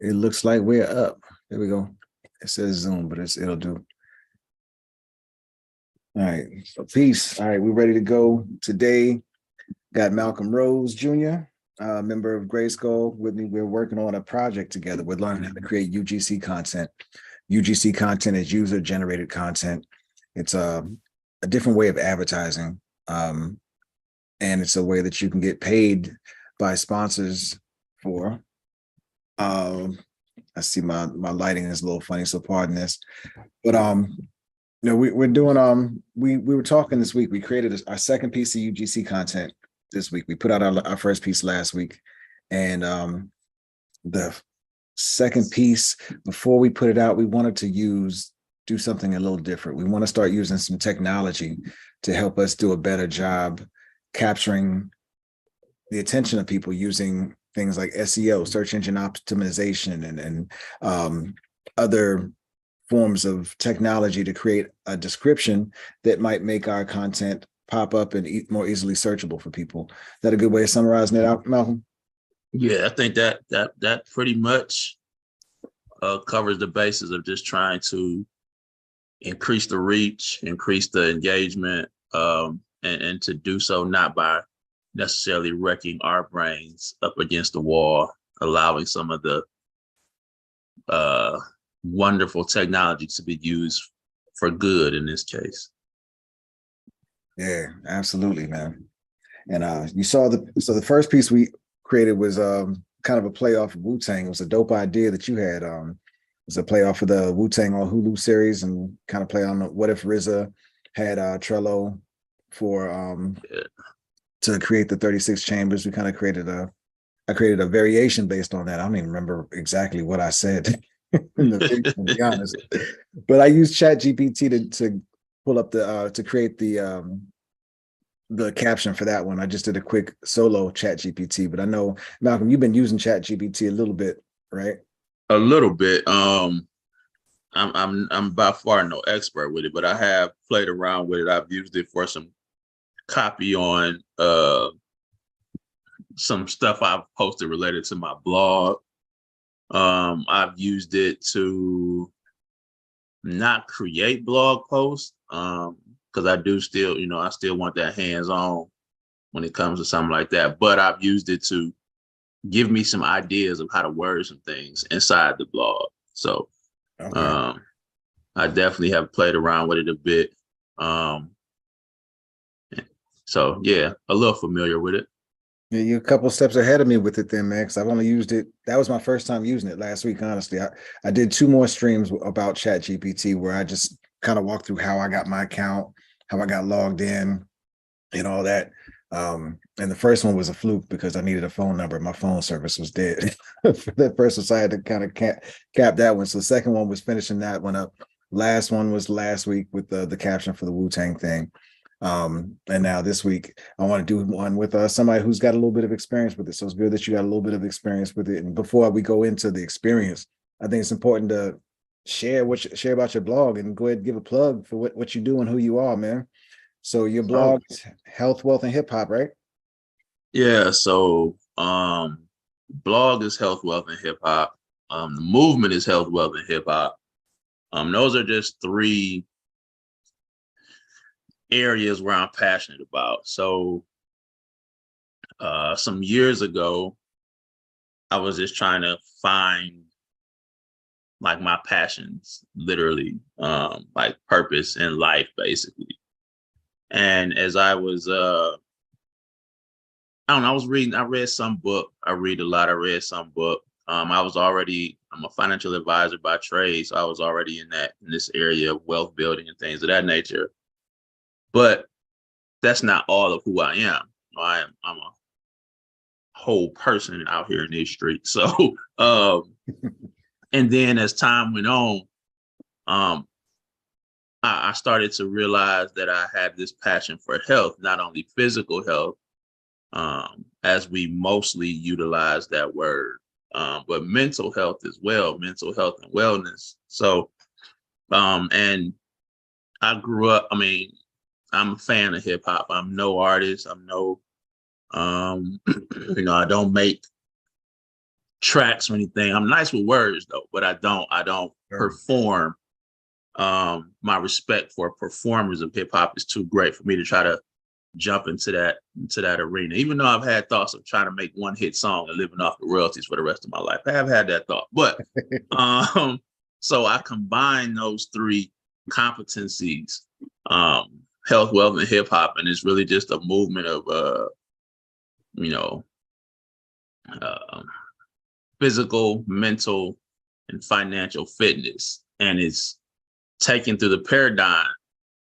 It looks like we're up. There we go. It says Zoom, but it'll do. All right. So peace. All right, we're ready to go. Today, got Malcolm Rose Jr., member of GRYSKLL with me. We're working on a project together. We're learning how to create UGC content. UGC content is user-generated content. It's a different way of advertising. And it's a way that you can get paid by sponsors for. I see my lighting is a little funny, so pardon this. But we're doing we were talking this week. We created our second piece of UGC content this week. We put out our first piece last week, and the second piece, before we put it out, we wanted to do something a little different. We want to start using some technology to help us do a better job capturing the attention of people using things like SEO, search engine optimization, and other forms of technology to create a description that might make our content pop up and more easily searchable for people. Is that a good way of summarizing it out, Malcolm? Yeah, I think that pretty much covers the basis of just trying to increase the reach, increase the engagement, and to do so not by necessarily wrecking our brains up against the wall, allowing some of the wonderful technology to be used for good in this case. Yeah, absolutely, man. And you saw the first piece we created was kind of a play off of Wu-Tang. It was a dope idea that you had. It was a play off of the Wu-Tang on Hulu series, and kind of play on what if RZA had Trello for to create the 36 chambers. We kind of I created a variation based on that. I don't even remember exactly what I said in the video, to be honest. But I used ChatGPT to pull up to create the caption for that one. I just did a quick solo ChatGPT, but I know, Malcolm, you've been using ChatGPT a little bit, right? A little bit. I'm by far no expert with it, but I have played around with it. I've used it for some copy on some stuff I've posted related to my blog. I've used it to not create blog posts, because I do still, I still want that hands-on when it comes to something like that. But I've used it to give me some ideas of how to word some things inside the blog. So okay. I definitely have played around with it a bit. So yeah, a little familiar with it. Yeah, you're a couple steps ahead of me with it then, man, because I've only used it. That was my first time using it last week, honestly. I did 2 more streams about ChatGPT where I just kind of walked through how I got my account, how I got logged in, and all that. And the first one was a fluke because I needed a phone number. My phone service was dead for that person, so I had to kind of cap that one. So the second one was finishing that one up. Last one was last week with the caption for the Wu-Tang thing. And now this week I want to do one with somebody who's got a little bit of experience with it. So it's good that you got a little bit of experience with it. And before we go into the experience, I think it's important to share about your blog and go ahead and give a plug for what you do and who you are, man. So your blog is Health, Wealth, and Hip Hop, right? Yeah. So blog is Health, Wealth, and Hip Hop. The movement is Health, Wealth, and Hip Hop. Those are just 3 areas where I'm passionate about. So some years ago, I was just trying to find like my passions, literally, like purpose in life, basically. And as I was, I read some book. I read a lot. I read some book. I'm a financial advisor by trade. So I was already in this area of wealth building and things of that nature. But that's not all of who I am. I'm a whole person out here in these streets. So, and then as time went on, I started to realize that I had this passion for health, not only physical health, as we mostly utilize that word, but mental health as well, mental health and wellness. So, and I grew up, I'm a fan of hip hop. I'm no artist. I'm no, I don't make tracks or anything. I'm nice with words though, but I don't perform. My respect for performers of hip hop is too great for me to try to jump into that arena. Even though I've had thoughts of trying to make one hit song and living off the royalties for the rest of my life. I have had that thought. But so I combine those three competencies, health, wealth, and hip hop, and it's really just a movement of physical, mental, and financial fitness. And it's taken through the paradigm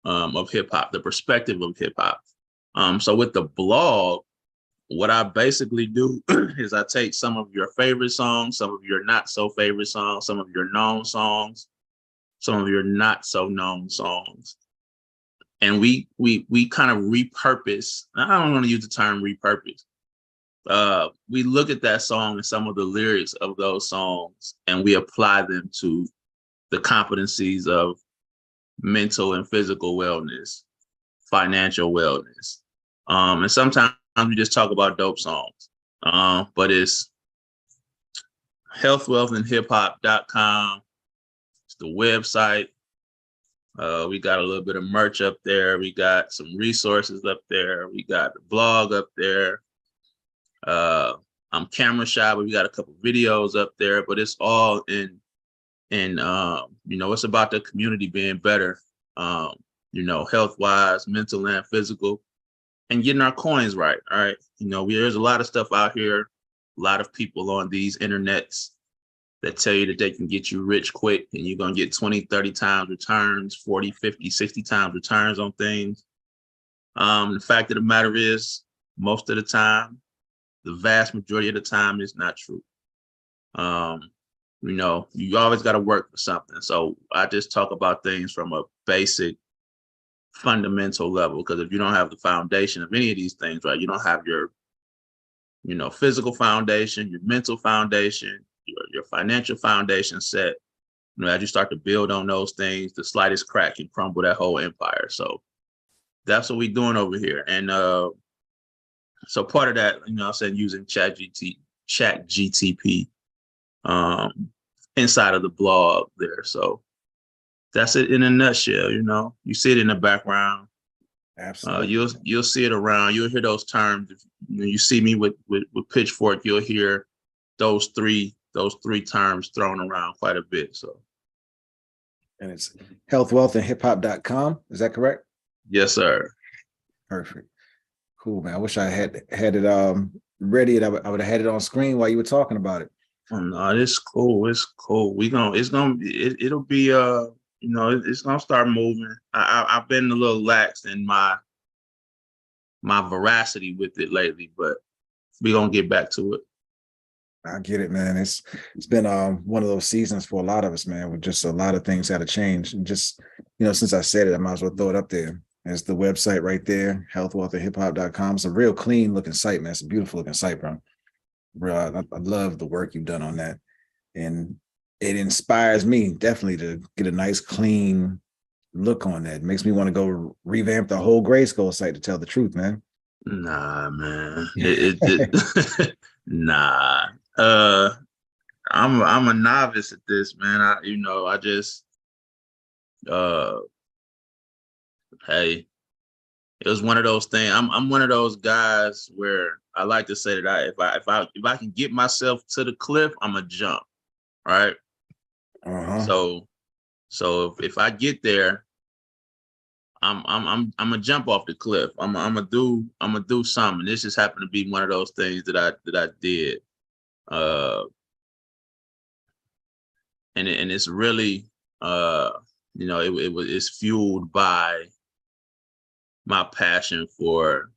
of hip hop, the perspective of hip hop. So with the blog, what I basically do is I take some of your favorite songs, some of your not so favorite songs, some of your known songs, some of your not so known songs, and we kind of repurpose. I don't want to use the term repurpose. We look at that song and some of the lyrics of those songs, and we apply them to the competencies of mental and physical wellness, financial wellness. And sometimes we just talk about dope songs. But it's healthwealthandhiphop.com. It's the website. We got a little bit of merch up there. We got some resources up there. We got the blog up there. I'm camera shy, but we got a couple videos up there, but it's all in it's about the community being better, health wise, mental and physical, and getting our coins right. All right. There's a lot of stuff out here, a lot of people on these internets that tell you that they can get you rich quick and you're going to get 20, 30 times returns, 40, 50, 60 times returns on things. The fact of the matter is, most of the time, the vast majority of the time, it's not true. You always got to work for something. So I just talk about things from a basic, fundamental level, because if you don't have the foundation of any of these things, right, you don't have your, physical foundation, your mental foundation, your financial foundation set. As you start to build on those things, the slightest crack can crumble that whole empire. So that's what we're doing over here. And so part of that, I said using ChatGPT inside of the blog there. So that's it in a nutshell. You see it in the background. Absolutely. You'll see it around. You'll hear those terms. If you see me with Pitchfork, you'll hear those three terms thrown around quite a bit. So, and it's healthwealthandhiphop.com. Is that correct? Yes, sir. Perfect. Cool, man. I wish I had it ready, and I would have had it on screen while you were talking about it. Oh, no, it's cool. It's cool. It'll be it's gonna start moving. I've been a little lax in my veracity with it lately, but we're gonna get back to it. I get it, man. It's been one of those seasons for a lot of us, man, with just a lot of things got to change. And just, since I said it, I might as well throw it up there. There's the website right there, healthwealthandhiphop.com. It's a real clean looking site, man. It's a beautiful looking site, bro. Bro, I love the work you've done on that. And it inspires me definitely to get a nice, clean look on that. It makes me want to go revamp the whole GRYSKLL site, to tell the truth, man. Nah, man. Nah. I'm a novice at this, man. I just hey, it was one of those things. I'm one of those guys where I like to say that if I can get myself to the cliff, I'm a jump. Right. So if I get there, I'm gonna jump off the cliff. I'm gonna do something. This just happened to be one of those things that I did. And it's really it's fueled by my passion for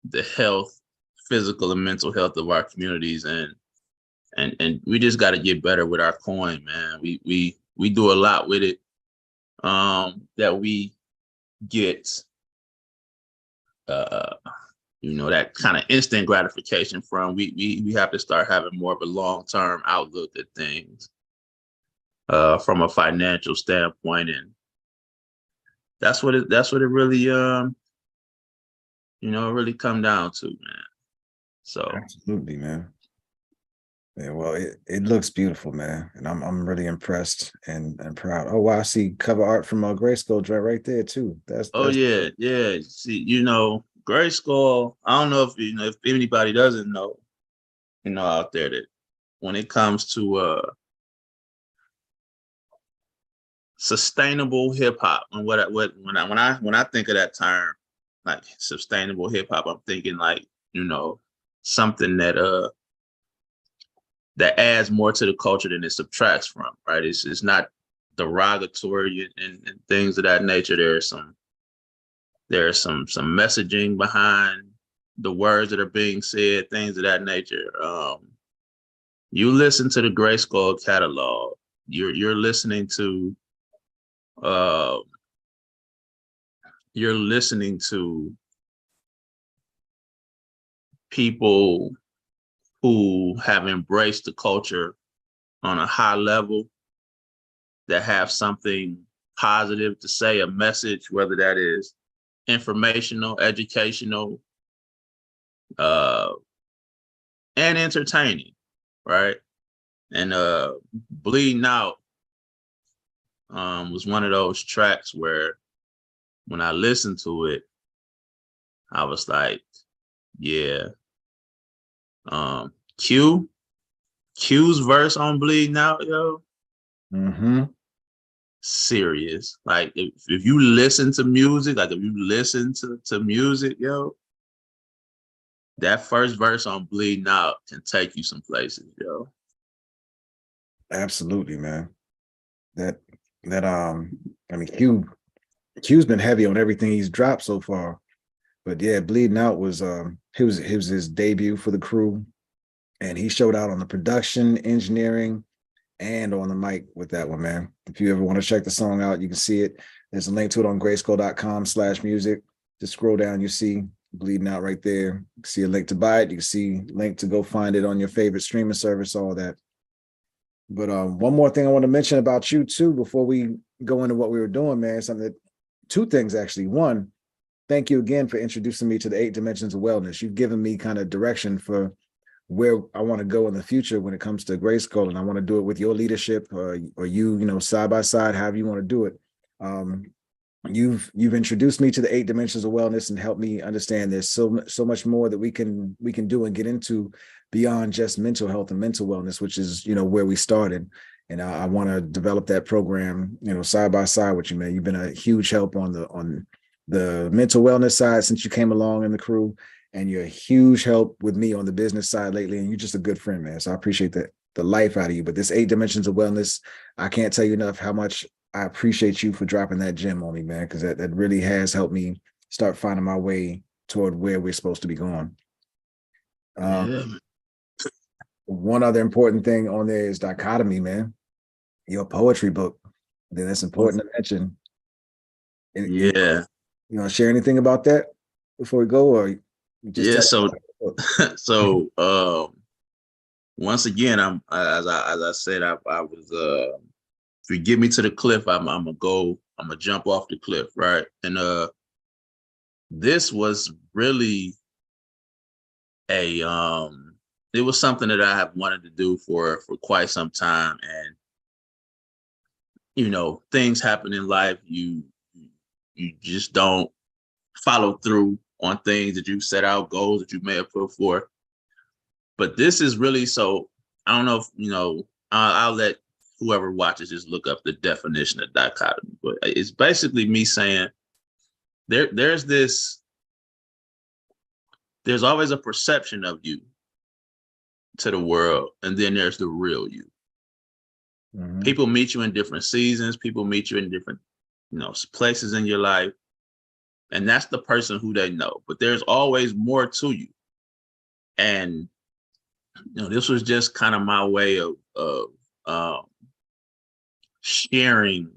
the health, physical and mental health of our communities, and we just got to get better with our coin, man. We do a lot with it that we get that kind of instant gratification from. We have to start having more of a long-term outlook at things from a financial standpoint, and that's what it really really come down to, man. So absolutely, man. Yeah, well, it looks beautiful, man, and I'm really impressed and proud. Oh wow, I see cover art from GRYSKLL right there too. Oh That's yeah, yeah. See, GRYSKLL. I don't know if if anybody doesn't know, out there, that when it comes to sustainable hip hop, and when I think of that term, like sustainable hip hop, I'm thinking like something that adds more to the culture than it subtracts from. Right? It's not derogatory and things of that nature. There's some messaging behind the words that are being said, things of that nature. You listen to the GRYSKLL catalog, you're listening to uh, you're listening to people who have embraced the culture on a high level, that have something positive to say, a message, whether that is informational, educational, uh, and entertaining, right? And Bleeding Out was one of those tracks where when I listened to it, I was like, yeah. Um, Q Q's verse on Bleeding Out, yo, mm-hmm. serious. Like if you listen to music, like if you listen to music, yo, that first verse on Bleeding Out can take you some places, yo. Absolutely, man. That that I mean Q's been heavy on everything he's dropped so far. But yeah, Bleeding Out was it was his debut for the crew, and he showed out on the production, engineering, and on the mic with that one, man. If you ever want to check the song out, you can see it. There's a link to it on GRYSKLL.com/music. Just scroll down, you see Bleeding Out right there. You can see a link to buy it. You can see a link to go find it on your favorite streaming service, all that. But one more thing I want to mention about you too before we go into what we were doing, man. Two things actually. One, thank you again for introducing me to the 8 dimensions of wellness. You've given me kind of direction for where I want to go in the future when it comes to GRYSKLL, and I want to do it with your leadership, or you side by side, however you want to do it. Um, you've introduced me to the 8 dimensions of wellness and helped me understand there's so much more that we can do and get into beyond just mental health and mental wellness, which is where we started. And I want to develop that program, side by side with you, man. You've been a huge help on the mental wellness side since you came along in the crew, and you're a huge help with me on the business side lately. And you're just a good friend, man. So I appreciate the life out of you. But this 8 dimensions of wellness, I can't tell you enough how much I appreciate you for dropping that gem on me, man, because that really has helped me start finding my way toward where we're supposed to be going. Yeah. One other important thing on there is Dichotomy, man. Your poetry book. I think that's important to mention. Yeah. You want to share anything about that before we go, or you just Yeah. tell So me? so once again, as I said, I was if you get me to the cliff, I'm gonna jump off the cliff, right? And this was really a it was something that I have wanted to do for quite some time. And things happen in life, you just don't follow through on things that you set out, goals that you may have put forth. But this is really, so I don't know if I'll let whoever watches just look up the definition of dichotomy. But it's basically me saying there's always a perception of you to the world, and then there's the real you. Mm-hmm. People meet you in different seasons, people meet you in different places in your life, and that's the person who they know. But there's always more to you. And this was just kind of my way of sharing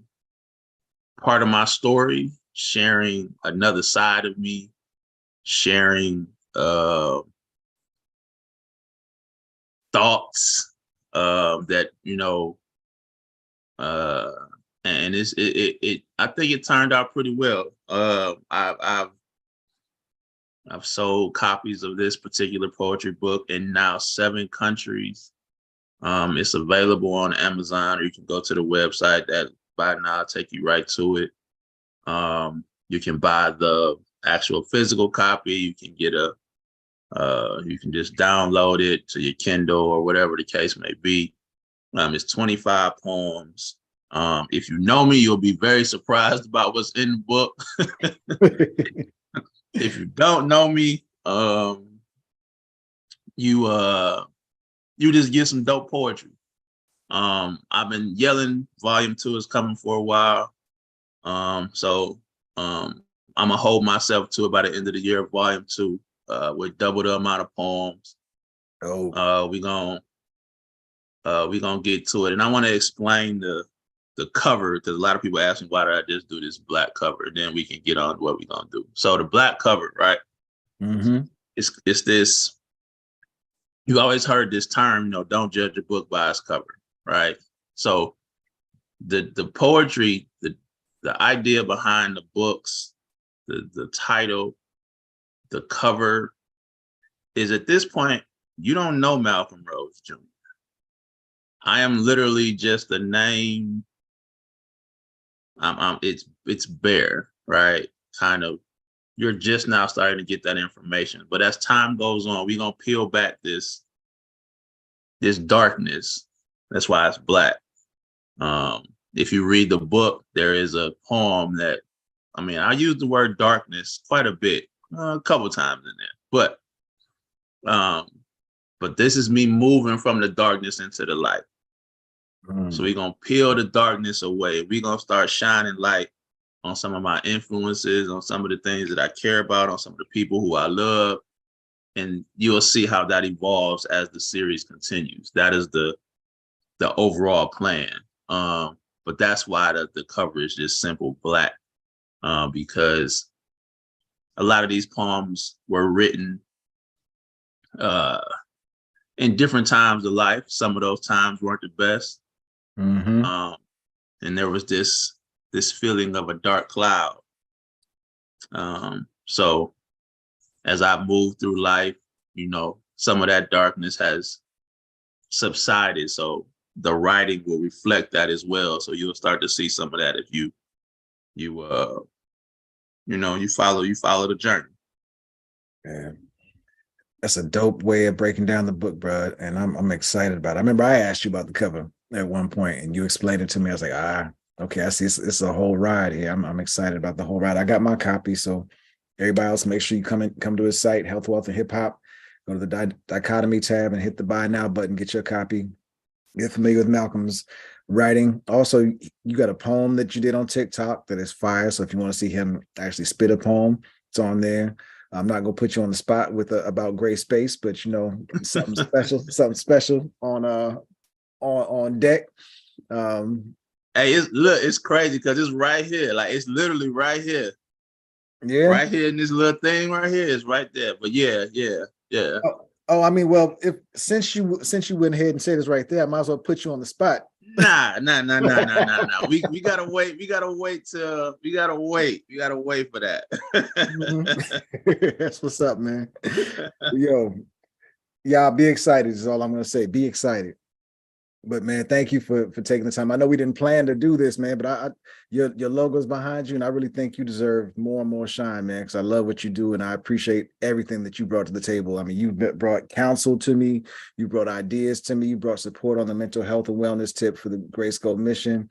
part of my story, sharing another side of me, sharing thoughts that and I think it turned out pretty well. I've sold copies of this particular poetry book in now 7 countries. It's available on Amazon, or you can go to the website that buy now, I'll take you right to it. You can buy the actual physical copy. You can get you can just download it to your Kindle or whatever the case may be. It's 25 poems. If you know me, you'll be very surprised about what's in the book. If you don't know me, you just get some dope poetry. I've been yelling volume 2 is coming for a while. So I'm gonna hold myself to it by the end of the year, volume 2, with double the amount of poems. Oh, We're gonna get to it. And I want to explain the cover, because a lot of people ask me, why did I just do this black cover? And then we can get on to what we're gonna do. So the black cover, right? mm-hmm. It's this, you always heard this term, don't judge a book by its cover, right? So the poetry, the idea behind the books, the title, the cover, is at this point, you don't know Malcolm Rhodes Jr. I am literally just a name. It's bare, right? Kind of, you're just now starting to get that information. But as time goes on, we're gonna peel back this darkness. That's why it's black. If you read the book, there is a poem that, I use the word darkness quite a bit, a couple times in there, but this is me moving from the darkness into the light. So we're gonna peel the darkness away. We're gonna start shining light on some of my influences, on some of the things that I care about, on some of the people who I love. And you'll see how that evolves as the series continues. That is the overall plan. But that's why the cover is just simple black, because a lot of these poems were written in different times of life. Some of those times weren't the best. Mm-hmm. And there was this feeling of a dark cloud. So as I moved through life, some of that darkness has subsided. So the writing will reflect that as well. So you'll start to see some of that if you follow the journey. Yeah. That's a dope way of breaking down the book, bro. And I'm excited about it. I remember I asked you about the cover at one point and you explained it to me. I was like, okay, I see it's a whole ride here. I'm excited about the whole ride. I got my copy. So everybody else, make sure you come to his site, Health, Wealth, and Hip Hop. Go to the dichotomy tab and hit the buy now button, get your copy. Get familiar with Malcolm's writing. Also, you got a poem that you did on TikTok that is fire. So if you want to see him actually spit a poem, it's on there. I'm not gonna put you on the spot with about gray space, but something special on deck. Hey, it's crazy because it's right here. Like, it's literally right here. Yeah, right here in this little thing right here is right there. But yeah. Well, if since you went ahead and said it's right there, I might as well put you on the spot. Nah. We gotta wait. We gotta wait for that. That's what's up, man. Yo, y'all be excited is all I'm gonna say. Be excited. But man, thank you for taking the time. I know we didn't plan to do this, man, but your logo's behind you, and I really think you deserve more and more shine, man, because I love what you do, and I appreciate everything that you brought to the table. I mean, you brought counsel to me, you brought ideas to me, you brought support on the mental health and wellness tip for the GRYSKLL mission.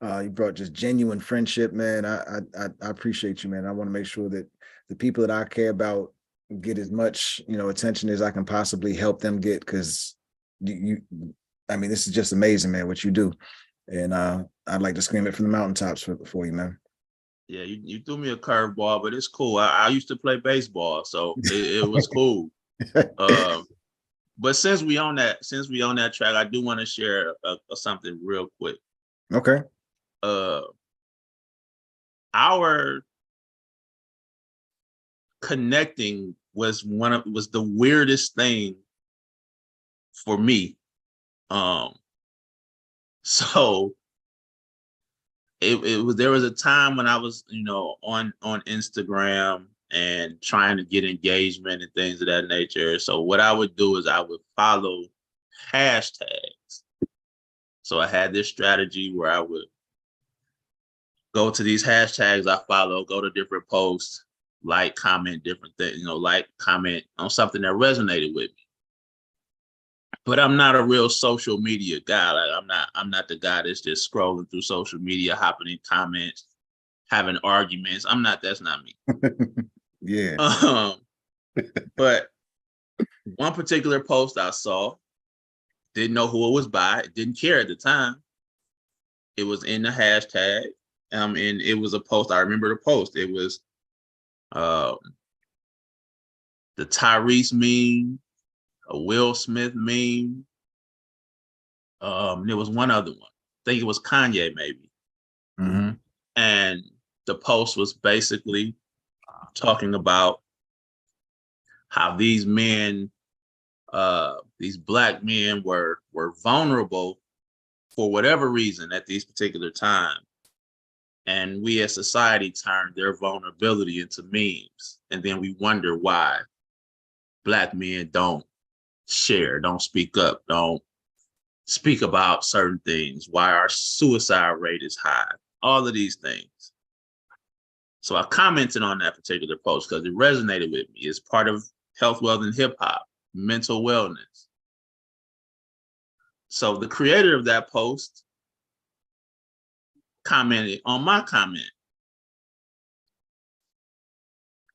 You brought just genuine friendship, man. I appreciate you, man. I want to make sure that the people that I care about get as much attention as I can possibly help them get, because this is just amazing, man, what you do. And I'd like to scream it from the mountaintops for you, man. Yeah, you threw me a curveball, but it's cool. I used to play baseball, so it was cool. But since we on that track, I do want to share something real quick. Okay. Our connecting was the weirdest thing for me. So there was a time when I was, on Instagram and trying to get engagement and things of that nature. So what I would do is I would follow hashtags. So I had this strategy where I would go to these hashtags I follow, go to different posts, like, comment different things, like, comment on something that resonated with me. But I'm not a real social media guy. Like, I'm not the guy that's just scrolling through social media, hopping in comments, having arguments. That's not me. Yeah. But one particular post I saw, didn't know who it was by, didn't care at the time. It was in the hashtag. And it was a post. I remember the post. It was the Tyrese meme, a Will Smith meme. There was one other one. I think it was Kanye, maybe. Mm-hmm. And the post was basically talking about how these men, these Black men were vulnerable for whatever reason at these particular times. And we as society turned their vulnerability into memes. And then we wonder why Black men don't share, don't speak up, don't speak about certain things, why our suicide rate is high, all of these things. So I commented on that particular post because it resonated with me. It's part of health, wealth, and hip hop, mental wellness. So the creator of that post commented on my comment.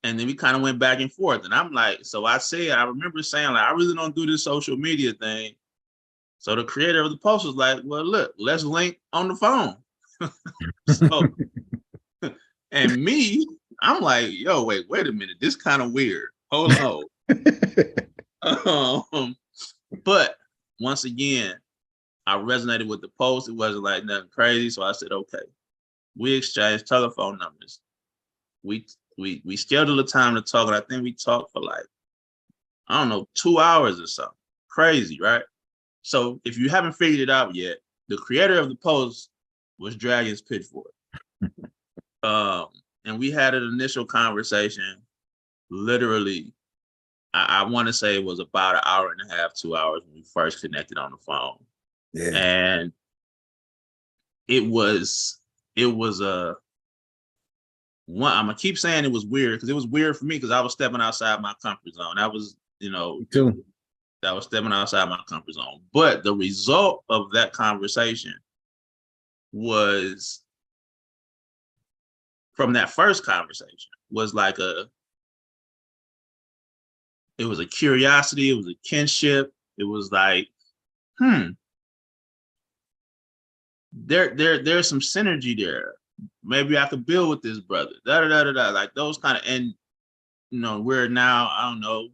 And then we kind of went back and forth. And I'm like, so I remember saying, like, I really don't do this social media thing. So the creator of the post was like, well, look, let's link on the phone. So, and me, I'm like, yo, wait a minute. This kind of weird. Hold on. But once again, I resonated with the post. It wasn't like nothing crazy. So I said, okay. We exchanged telephone numbers. We scheduled a time to talk, and I think we talked for like, I don't know, 2 hours or something. Crazy, right? So if you haven't figured it out yet, the creator of the post was Dragon's Pitchfork. And we had an initial conversation, literally, I want to say it was about an hour and a half, 2 hours when we first connected on the phone. Yeah. And it was a one. I'm gonna keep saying it was weird because it was weird for me because I was stepping outside my comfort zone. That was, Me too. that was stepping outside my comfort zone. But the result of that conversation was, from that first conversation, was like it was a curiosity, it was a kinship. It was like, there's some synergy there. Maybe I could build with this brother. Like those kind of, and we're now, I don't know,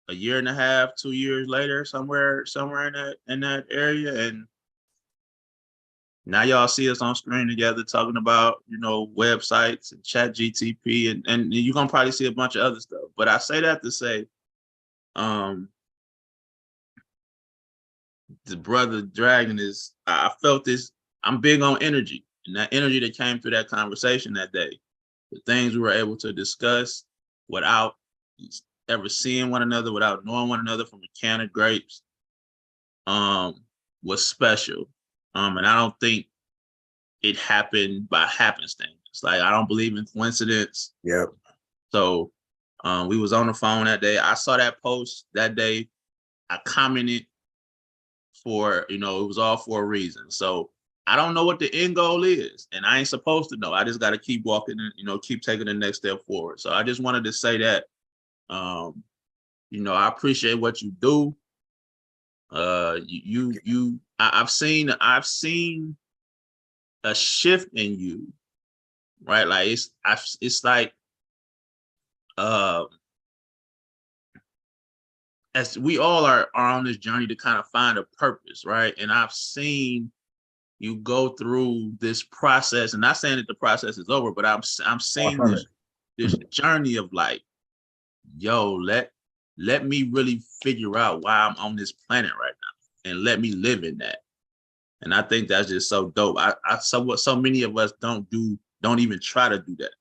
a year and a half, 2 years later, somewhere in that area, and now y'all see us on screen together talking about websites and ChatGPT, and you're gonna probably see a bunch of other stuff. But I say that to say, the brother Dragon is, I felt this. I'm big on energy, and that energy that came through that conversation that day, the things we were able to discuss without ever seeing one another, without knowing one another from a can of grapes, was special. And I don't think it happened by happenstance. Like, I don't believe in coincidence. Yep. So we was on the phone that day. I saw that post that day. I commented for, it was all for a reason. So I don't know what the end goal is, and I ain't supposed to know. I just got to keep walking and, keep taking the next step forward. So I just wanted to say that, I appreciate what you do. I've seen a shift in you, right? Like it's like, as we all are on this journey to kind of find a purpose, right? And I've seen you go through this process, and not saying that the process is over, but I'm seeing this journey of like, yo, let me really figure out why I'm on this planet right now, and let me live in that. And I think that's just so dope. So many of us don't even try to do that.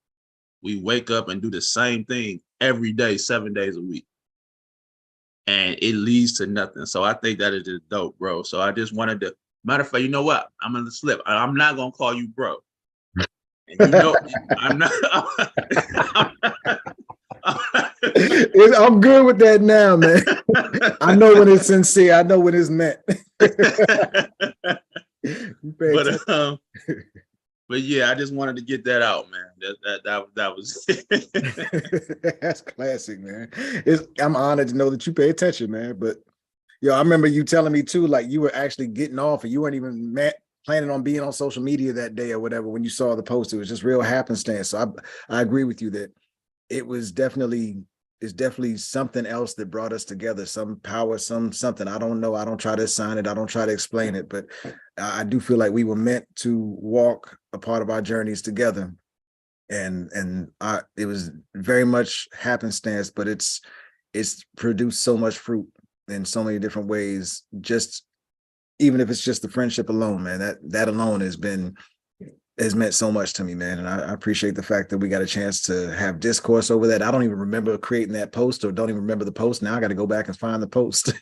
We wake up and do the same thing every day, 7 days a week, and it leads to nothing. So I think that is just dope, bro. So I just wanted to Matter of fact, you know what? I'm gonna slip. I'm not gonna call you bro. And you know, I'm not. I'm good with that now, man. I know when it's sincere. I know when it's meant. But yeah, I just wanted to get that out, man. That was That's classic, man. I'm honored to know that you pay attention, man. But yo, I remember you telling me too, like you were actually getting off and you weren't even planning on being on social media that day or whatever. When you saw the post, it was just real happenstance. So I agree with you that it's definitely something else that brought us together, some power, something. I don't know. I don't try to assign it. I don't try to explain it, but I do feel like we were meant to walk a part of our journeys together. And it was very much happenstance, but it's produced so much fruit in so many different ways. Just even if it's just the friendship alone, man, that alone has meant so much to me, man. And I appreciate the fact that we got a chance to have discourse over that. I don't even remember creating that post, or don't even remember the post. Now I got to go back and find the post.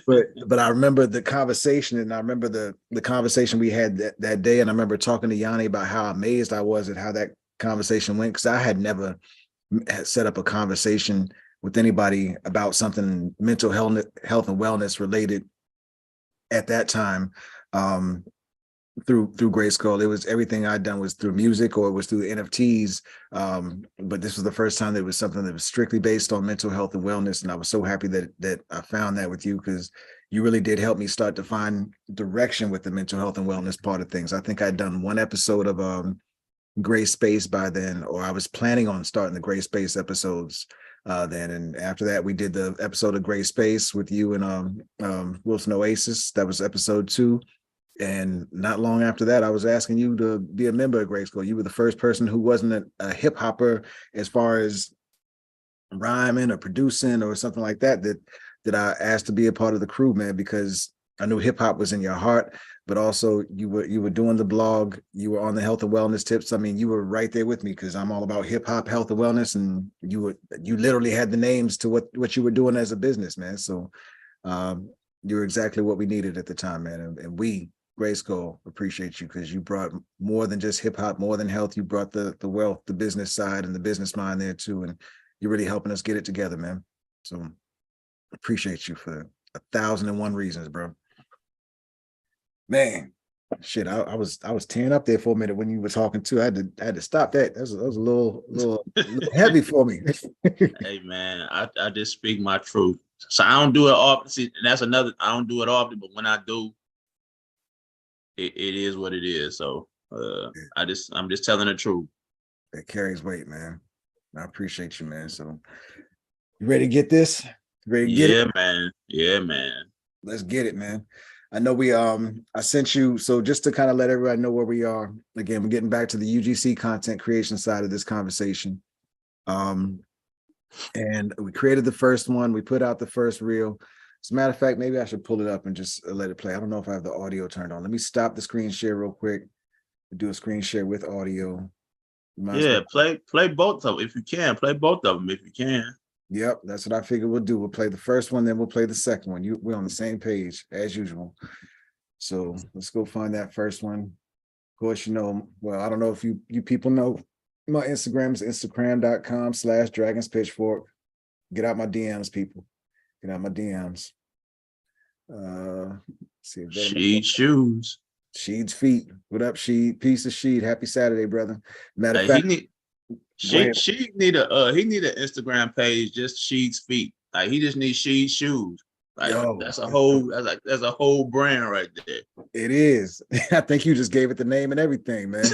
but I remember the conversation, and I remember the conversation we had that day. And I remember talking to Yanni about how amazed I was at how that conversation went, because I had never set up a conversation with anybody about something mental health and wellness related at that time. Through GRYSKLL. It was everything I'd done was through music, or it was through NFTs. But this was the first time that it was something that was strictly based on mental health and wellness. And I was so happy that I found that with you, because you really did help me start to find direction with the mental health and wellness part of things. I think I'd done one episode of Gray Space by then, or I was planning on starting the Gray Space episodes then. And after that, we did the episode of Gray Space with you and Wilson Oasis. That was episode 2. And not long after that, I was asking you to be a member of GRYSKLL. You were the first person who wasn't a hip hopper as far as rhyming or producing or something like that I asked to be a part of the crew, man, because I knew hip hop was in your heart, but also you were doing the blog, you were on the health and wellness tips. I mean, you were right there with me, because I'm all about hip hop, health and wellness, and you literally had the names to what you were doing as a business, man. So you're exactly what we needed at the time, man. And we, GRYSKLL, appreciate you, because you brought more than just hip hop, more than health. You brought the wealth, the business side, and the business mind there too. And you're really helping us get it together, man. So appreciate you for 1,001 reasons, bro. Man, shit, I was tearing up there for a minute when you were talking too. I had to stop that. That was a little heavy for me. Hey man, I just speak my truth. So I don't do it often. See, that's another. I don't do it often, but when I do, it is what it is. So I'm just telling the truth. It carries weight, man. I appreciate you, man. So you ready to get this? Ready to get it? Man. Yeah, man. Let's get it, man. I know I sent you, so just to kind of let everybody know where we are. Again, we're getting back to the UGC content creation side of this conversation. And we created the first one. We put out the first reel. As a matter of fact, maybe I should pull it up and just let it play. I don't know if I have the audio turned on. Let me stop the screen share real quick. Do a screen share with audio. Yeah, play both of them if you can. Play both of them if you can. Yep, that's what I figured we'll do. We'll play the first one, then we'll play the second one. We're on the same page as usual. So let's go find that first one. Of course, well, I don't know if you people know my Instagram is instagram.com/dragonspitchfork. Get out my DMs, people. Get out my DMs. See if Sheed shoes. Sheed's feet. What up, Sheed? Piece of Sheed. Happy Saturday, brother. Matter of fact, Sheed need an Instagram page, just Sheed's feet. Like he just needs Sheed shoes. Like that's a whole brand right there. It is. I think you just gave it the name and everything, man.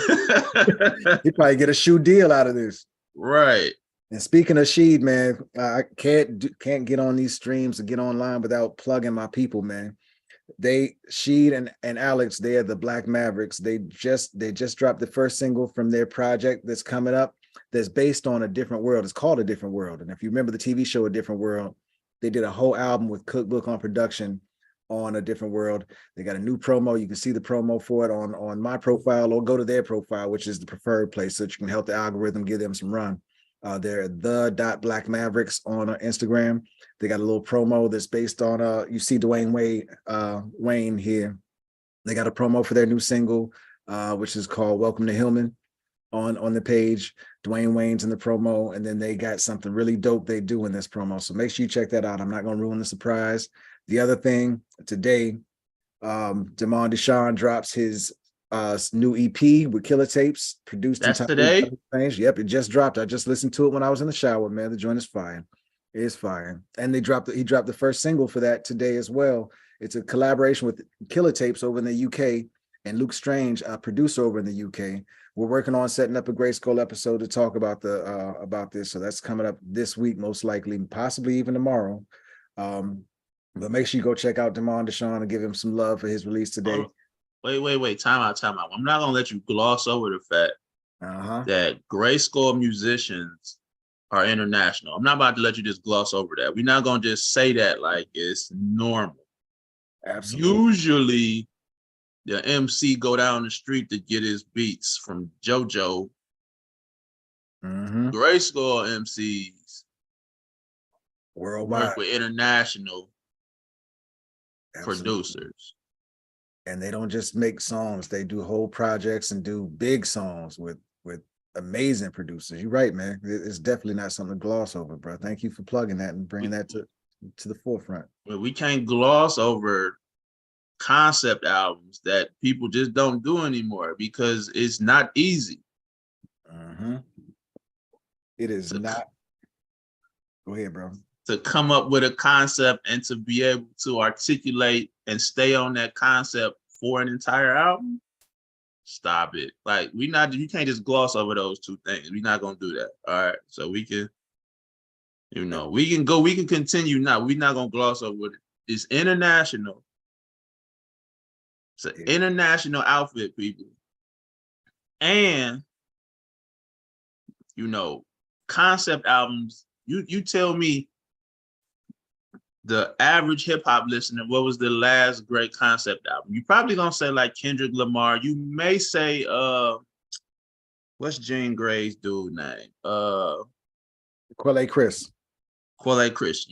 You probably get a shoe deal out of this. Right. And speaking of Sheed, man, I can't get on these streams or get online without plugging my people, man. Sheed and Alex, they are the Black Mavericks. They just dropped the first single from their project that's coming up, that's based on A Different World. It's called A Different World. And if you remember the TV show A Different World, they did a whole album with Cookbook on production on A Different World. They got a new promo. You can see the promo for it on my profile, or go to their profile, which is the preferred place, so that you can help the algorithm give them some run. They're the.Black Mavericks on Instagram. They got a little promo that's based on you see Dwayne Wayne here. They got a promo for their new single, which is called Welcome to Hillman on the page. Dwayne Wayne's in the promo, and then they got something really dope they do in this promo. So make sure you check that out. I'm not going to ruin the surprise. The other thing today, Demond Deshawn drops his new EP with Killer Tapes, produced That's entirely today. by Strange. Yep, it just dropped. I just listened to it when I was in the shower, man. The joint is fire. It is fire. And he dropped the first single for that today as well. It's a collaboration with Killer Tapes over in the UK and Luke Strange, a producer over in the UK. We're working on setting up a GRYSKLL episode to talk about about this. So that's coming up this week, most likely, possibly even tomorrow. But make sure you go check out Demond Deshawn and give him some love for his release today. Wait. Time out. I'm not gonna let you gloss over the fact that GRYSKLL musicians are international. I'm not about to let you just gloss over that. We're not gonna just say that like it's normal. Absolutely. Usually the MC go down the street to get his beats from JoJo. GRYSKLL MCs worldwide work with international producers. And they don't just make songs, they do whole projects and do big songs with amazing producers. You're right, man. It's definitely not something to gloss over, bro. Thank you for plugging that and bringing that to the forefront. Well, we can't gloss over concept albums that people just don't do anymore because it's not easy. It is not. Go ahead, bro. To come up with a concept and to be able to articulate and stay on that concept for an entire album. Stop it. Like you can't just gloss over those two things. We're not gonna do that. All right. So we can, we can continue now. We're not gonna gloss over it. It's international. It's an international outfit, people. And concept albums, you tell me the average hip hop listener, what was the last great concept album? You're probably gonna say like Kendrick Lamar. You may say what's Jean Grey's dude name? Quelle Chris. Quelle Chris.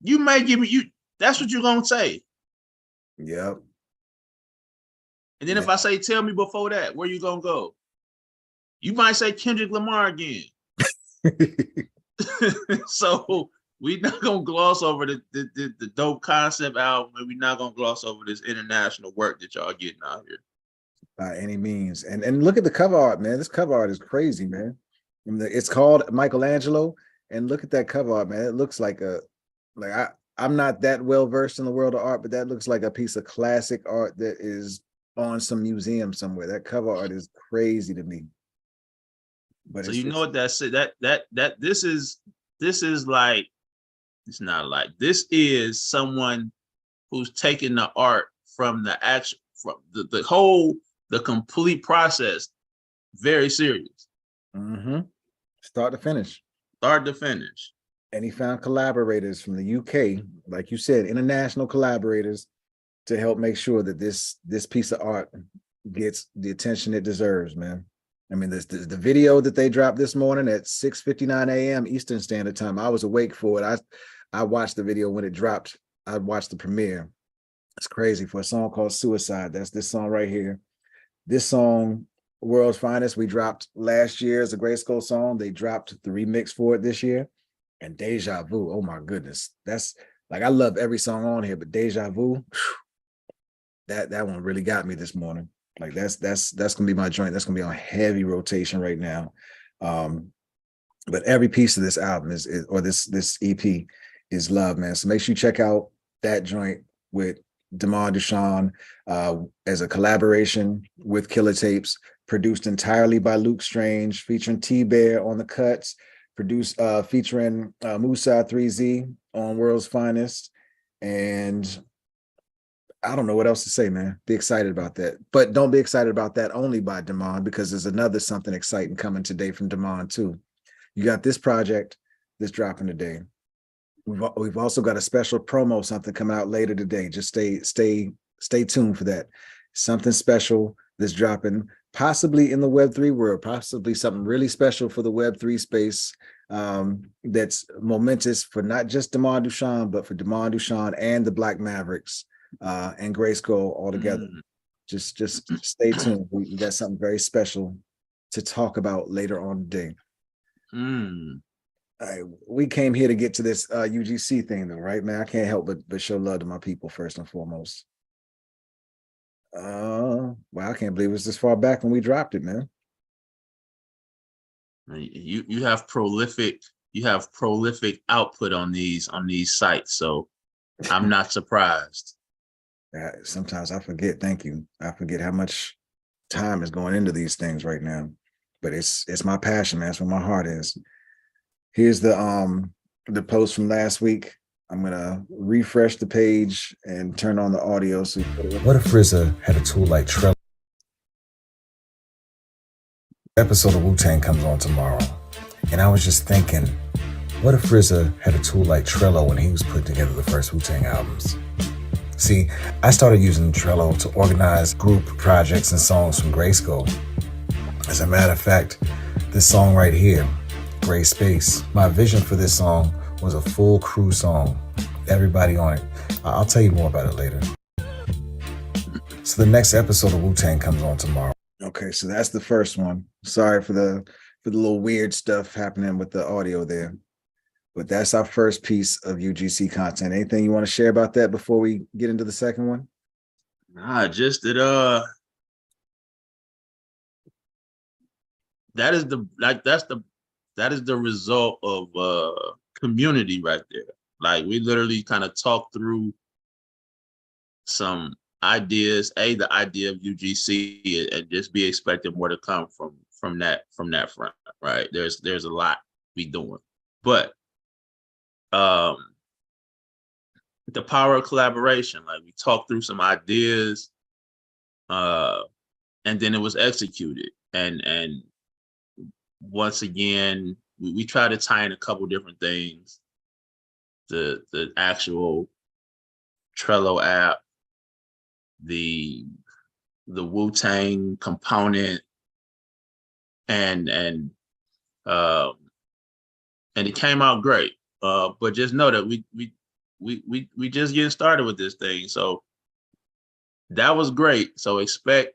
You may give me that's what you're gonna say. Yep. And then if I say tell me before that, where you gonna go? You might say Kendrick Lamar again. So we're not gonna gloss over the dope concept album, and we're not gonna gloss over this international work that y'all getting out here. By any means. And look at the cover art, man. This cover art is crazy, man. It's called Michelangelo. And look at that cover art, man. It looks like I'm not that well versed in the world of art, but that looks like a piece of classic art that is on some museum somewhere. That cover art is crazy to me. But so you know what that said? That this is like, it's not like, this is someone who's taking the art from the action, from the complete process very serious. Start to finish. And he found collaborators from the UK, like you said, international collaborators, to help make sure that this piece of art gets the attention it deserves, man. I mean, the video that they dropped this morning at 6:59 a.m. Eastern Standard Time. I was awake for it. I watched the video when it dropped. I watched the premiere. It's crazy for a song called Suicide. That's this song right here. This song, World's Finest, we dropped last year as a GRYSKLL song. They dropped the remix for it this year. And Deja Vu, oh my goodness. That's like, I love every song on here, but Deja Vu, that one really got me this morning. Like that's gonna be my joint. That's gonna be on heavy rotation right now. But every piece of this album or this EP is love, man. So make sure you check out that joint with Demond Deshawn as a collaboration with Killer Tapes, produced entirely by Luke Strange, featuring T-Bear on the cuts, produced featuring Musa 3Z on World's Finest. And I don't know what else to say, man. Be excited about that. But don't be excited about that only by Demond, because there's another something exciting coming today from Demond too. You got this project that's dropping today. We've also got a special promo, something coming out later today. Just stay tuned for that. Something special that's dropping, possibly in the Web3 world, possibly something really special for the Web3 space. That's momentous for not just Demond Deshawn, but for Demond Deshawn and the Black Mavericks. and GRYSKLL all together. Mm. Just stay tuned. We got something very special to talk about later on today. Mm. We came here to get to this UGC thing though, right, man? I can't help but show love to my people first and foremost. Well, I can't believe it was this far back when we dropped it, man. You have prolific output on these sites, so I'm not surprised. Sometimes I forget. Thank you. I forget how much time is going into these things right now, but it's my passion, man. That's where my heart is. Here's the post from last week. I'm gonna refresh the page and turn on the audio. So what if RZA had a tool like Trello? Episode of Wu-Tang comes on tomorrow, and I was just thinking, what if RZA had a tool like Trello when he was putting together the first Wu-Tang albums? See, I started using Trello to organize group projects and songs from GRYSKLL. As a matter of fact, this song right here, Gray Space, my vision for this song was a full crew song, everybody on it. I'll tell you more about it later. So the next episode of Wu-Tang comes on tomorrow. Okay, so that's the first one. Sorry for the little weird stuff happening with the audio there. But that's our first piece of UGC content. Anything you want to share about that before we get into the second one? Nah, just that that is the result of community right there. Like, we literally kind of talked through some ideas, the idea of UGC, and just be expecting more to come from that front, right? There's a lot we doing, but the power of collaboration, like, we talked through some ideas, and then it was executed, and once again we try to tie in a couple different things: the actual Trello app, the Wu-Tang component, and it came out great. But just know that we just getting started with this thing. So that was great. So expect,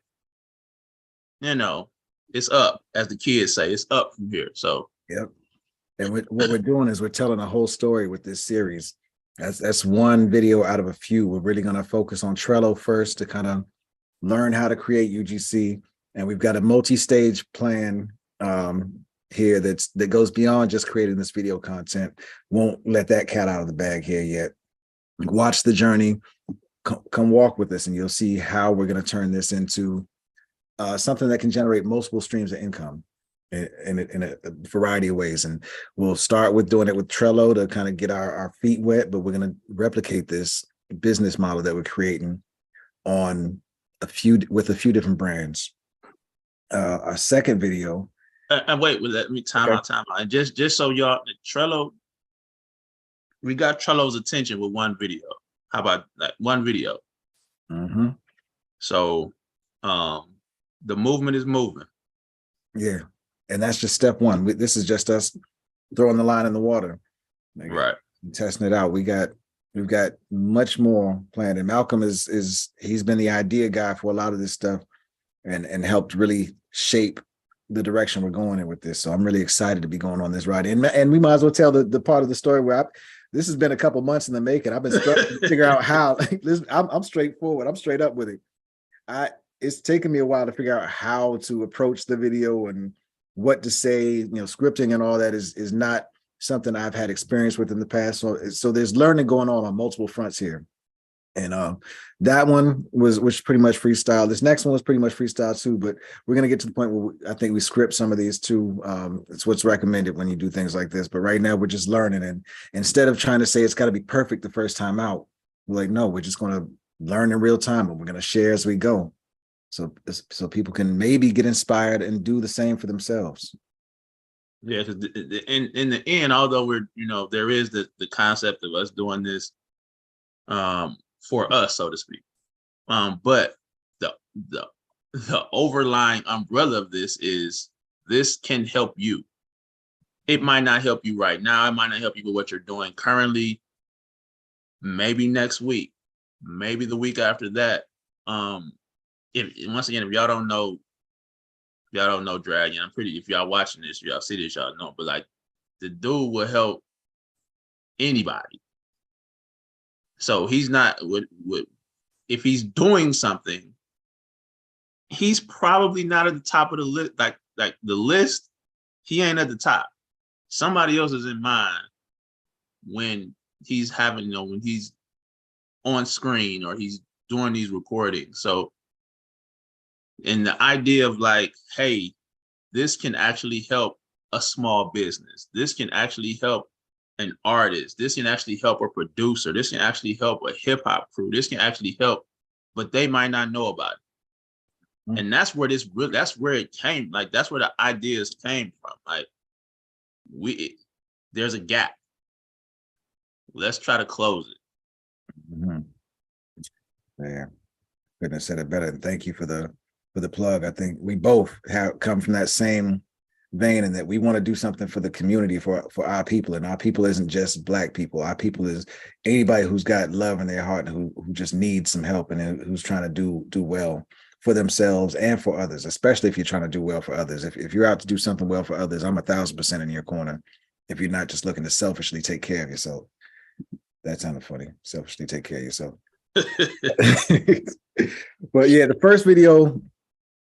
it's up, as the kids say, it's up from here. So yep. And what we're doing is we're telling a whole story with this series. That's one video out of a few. We're really going to focus on Trello first to kind of learn how to create UGC. And we've got a multi-stage plan here that goes beyond just creating this video content. Won't let that cat out of the bag here yet. Watch the journey, come walk with us, and you'll see how we're going to turn this into something that can generate multiple streams of income in a variety of ways. And we'll start with doing it with Trello to kind of get our feet wet, but we're going to replicate this business model that we're creating with a few different brands. Our second video. And wait, let me time out. And just so y'all, Trello, we got Trello's attention with one video. How about that? One video. Mm-hmm. So the movement is moving. Yeah. And that's just step one. This is just us throwing the line in the water. Right. Testing it out. We've got much more planned. And Malcolm he's been the idea guy for a lot of this stuff and helped really shape the direction we're going in with this. So I'm really excited to be going on this ride. And we might as well tell the part of the story where this has been a couple months in the making. I've been struggling to figure out how. I'm straightforward. I'm straight up with it. It's taken me a while to figure out how to approach the video and what to say. Scripting and all that is not something I've had experience with in the past. So there's learning going on multiple fronts here. And that one was pretty much freestyle. This next one was pretty much freestyle too, but we're going to get to the point where I think we script some of these too. It's what's recommended when you do things like this. But right now we're just learning. And instead of trying to say it's got to be perfect the first time out, we're like, no, we're just going to learn in real time, and we're going to share as we go. So people can maybe get inspired and do the same for themselves. Yeah, because in the end, although we're, there is the concept of us doing this for us, so to speak. But the overlying umbrella of this is this can help you. It might not help you right now. It might not help you with what you're doing currently. Maybe next week, maybe the week after that. If once again, if y'all don't know Dragon, I'm pretty. If y'all watching this, y'all see this, y'all know. But like, the dude will help anybody. So he's not if he's doing something, he's probably not at the top of the list. Like the list, he ain't at the top. Somebody else is in mind when he's having, when he's on screen or he's doing these recordings. So, and the idea of like, hey, this can actually help a small business. This can actually help an artist. This can actually help a producer. This can actually help a hip hop crew. This can actually help, but they might not know about it. Mm-hmm. And that's where it came. Like, that's where the ideas came from. Like, there's a gap. Let's try to close it. Mm-hmm. Yeah, couldn't have said it better. And thank you for the plug. I think we both have come from that same vein, in that we want to do something for the community, for our people. And our people isn't just Black people. Our people is anybody who's got love in their heart and who just needs some help, and who's trying to do well for themselves and for others, especially if you're trying to do well for others. If you're out to do something well for others, I'm 1,000% in your corner. If you're not just looking to selfishly take care of yourself. That sounded funny. Selfishly take care of yourself. But yeah, the first video,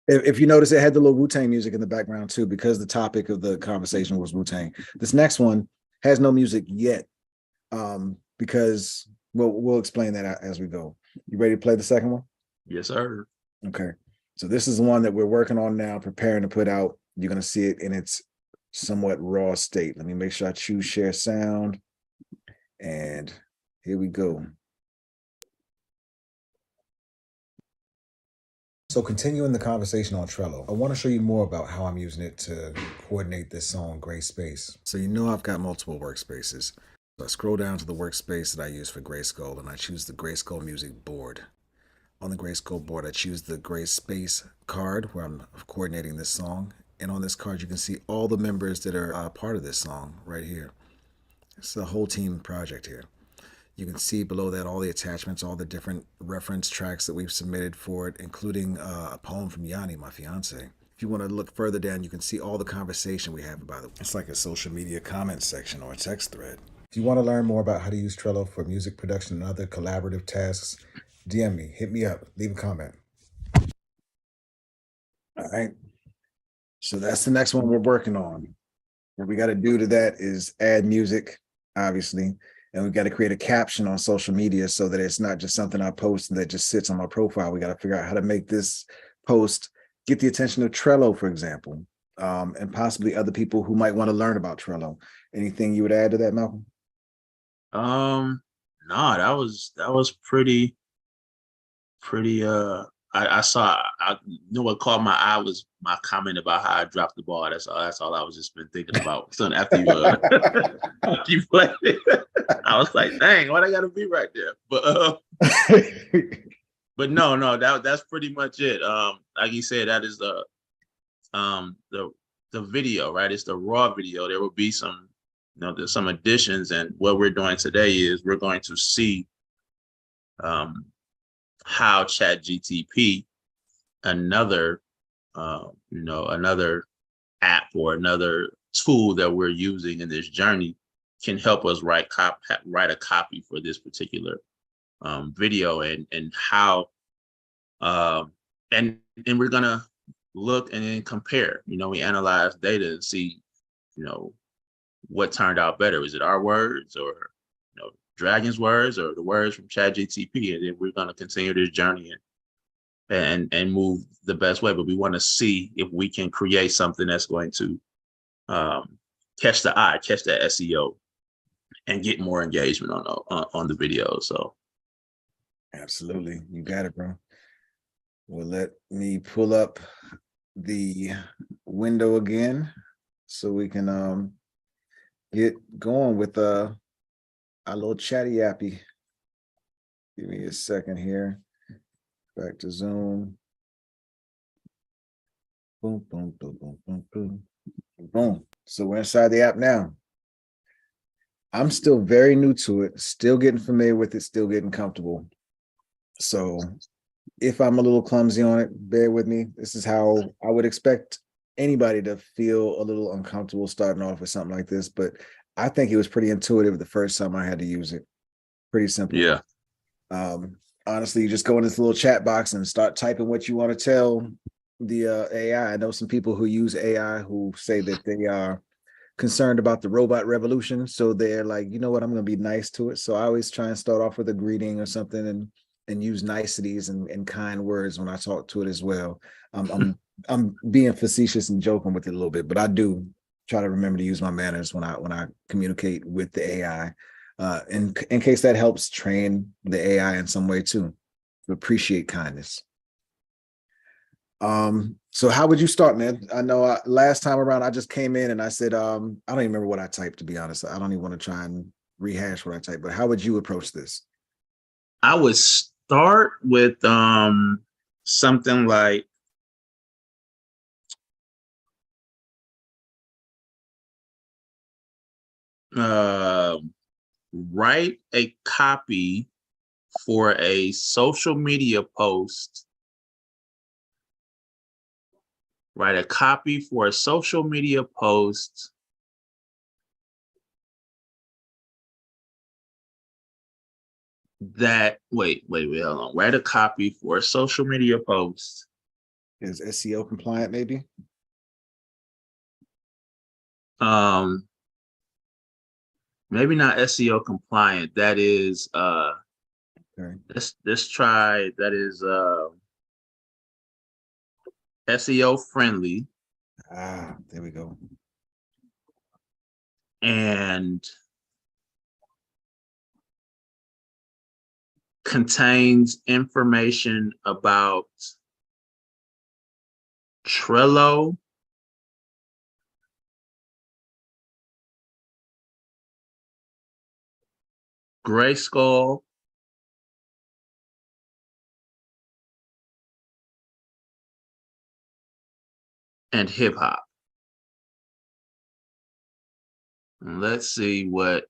if you notice, it had the little Wu-Tang music in the background too, because the topic of the conversation was Wu-Tang. This next one has no music yet, because we'll explain that as we go. You ready to play the second one? Yes, sir. Okay. So this is the one that we're working on now, preparing to put out. You're going to see it in its somewhat raw state. Let me make sure I choose share sound. And here we go. So continuing the conversation on Trello, I want to show you more about how I'm using it to coordinate this song, Gray Space. So you know I've got multiple workspaces. So I scroll down to the workspace that I use for GRYSKLL, and I choose the GRYSKLL music board. On the GRYSKLL board, I choose the Gray Space card where I'm coordinating this song. And on this card, you can see all the members that are part of this song right here. It's a whole team project here. You can see below that all the attachments, all the different reference tracks that we've submitted for it, including a poem from Yanni, my fiance. If you want to look further down, you can see all the conversation we have about it. It's like a social media comment section or a text thread. If you want to learn more about how to use Trello for music production and other collaborative tasks, DM me, hit me up, leave a comment. All right. So that's the next one we're working on. What we got to do to that is add music, obviously. And we've got to create a caption on social media so that it's not just something I post and that just sits on my profile. We got to figure out how to make this post get the attention of Trello, for example, and possibly other people who might want to learn about Trello. Anything you would add to that, Malcolm? No, that was pretty. I knew what caught my eye was my comment about how I dropped the ball. That's all I was just been thinking about. So after you played it, I was like, dang, why I gotta be right there? But no, that's pretty much it. Like you said, that is the video, right? It's the raw video. There will be some, there's some additions, and what we're doing today is we're going to see how ChatGPT, another another app or another tool that we're using in this journey, can help us write a copy for this particular video, and how and we're gonna look and then compare. We analyze data and see what turned out better. Is it our words, or Dragon's words, or the words from ChatGPT? And then we're going to continue this journey and move the best way. But we want to see if we can create something that's going to catch the eye, catch that SEO, and get more engagement on the video. So absolutely, you got it, bro. Well, let me pull up the window again so we can get going with our little chatty yappy. Give me a second here. Back to Zoom. Boom, boom, boom, boom, boom, boom. Boom. So we're inside the app now. I'm still very new to it, still getting familiar with it, still getting comfortable. So if I'm a little clumsy on it, bear with me. This is how I would expect anybody to feel a little uncomfortable starting off with something like this. But I think it was pretty intuitive the first time I had to use it. Pretty simple. Yeah. Honestly, you just go in this little chat box and start typing what you want to tell the AI. I know some people who use AI who say that they are concerned about the robot revolution. So they're like, you know what, I'm going to be nice to it. So I always try and start off with a greeting or something and use niceties and kind words when I talk to it as well. I'm being facetious and joking with it a little bit, but I do try to remember to use my manners when I communicate with the AI. In case that helps train the AI in some way too, to appreciate kindness. So how would you start, man? I know last time around I just came in and I said, I don't even remember what I typed, to be honest. I don't even want to try and rehash what I typed, but how would you approach this? I would start with something like uh, write a copy for a social media post. Write a copy for a social media post that wait, hold on. Write a copy for a social media post. Is SEO compliant, maybe? Maybe not SEO compliant. That is Okay. let's try that is SEO friendly There we go. and contains information about Trello, GRYSKLL, and hip hop. Let's see what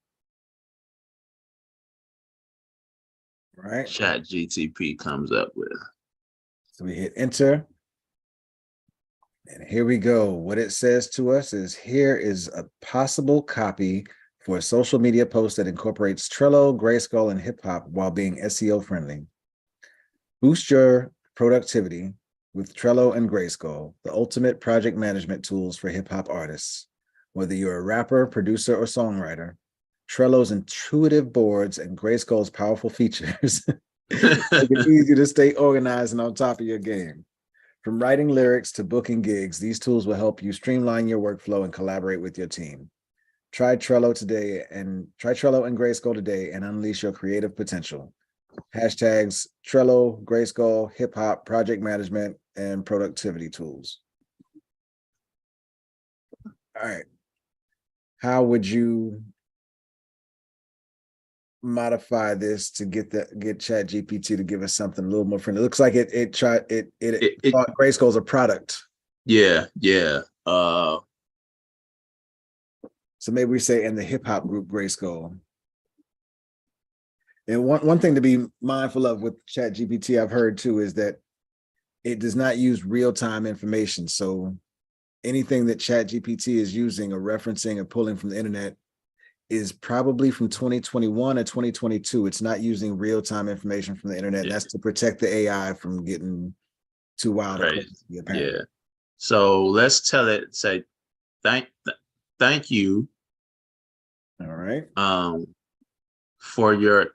Right. ChatGPT comes up with. So we hit enter. And here we go. What it says to us is here is a possible copy for a social media post that incorporates Trello, GRYSKLL, and hip hop while being SEO friendly. Boost your productivity with Trello and GRYSKLL, the ultimate project management tools for hip hop artists. Whether you're a rapper, producer, or songwriter, Trello's intuitive boards and GRYSKLL's powerful features make it easy to stay organized and on top of your game. From writing lyrics to booking gigs, these tools will help you streamline your workflow and collaborate with your team. Try Trello and GRYSKLL today and unleash your creative potential. Hashtags Trello, GRYSKLL, hip hop, project management, and productivity tools. All right. How would you modify this to get ChatGPT to give us something a little more friendly? It looks like it thought GRYSKLL's a product. Yeah. So maybe we say in the hip hop group GRYSKLL. And one thing to be mindful of with ChatGPT, I've heard too, is that it does not use real-time information. So anything that ChatGPT is using or referencing or pulling from the internet is probably from 2021 or 2022. It's not using real-time information from the internet. Yeah. That's to protect the AI from getting too wild. Right. Yeah. So let's tell it, say, thank you. All right.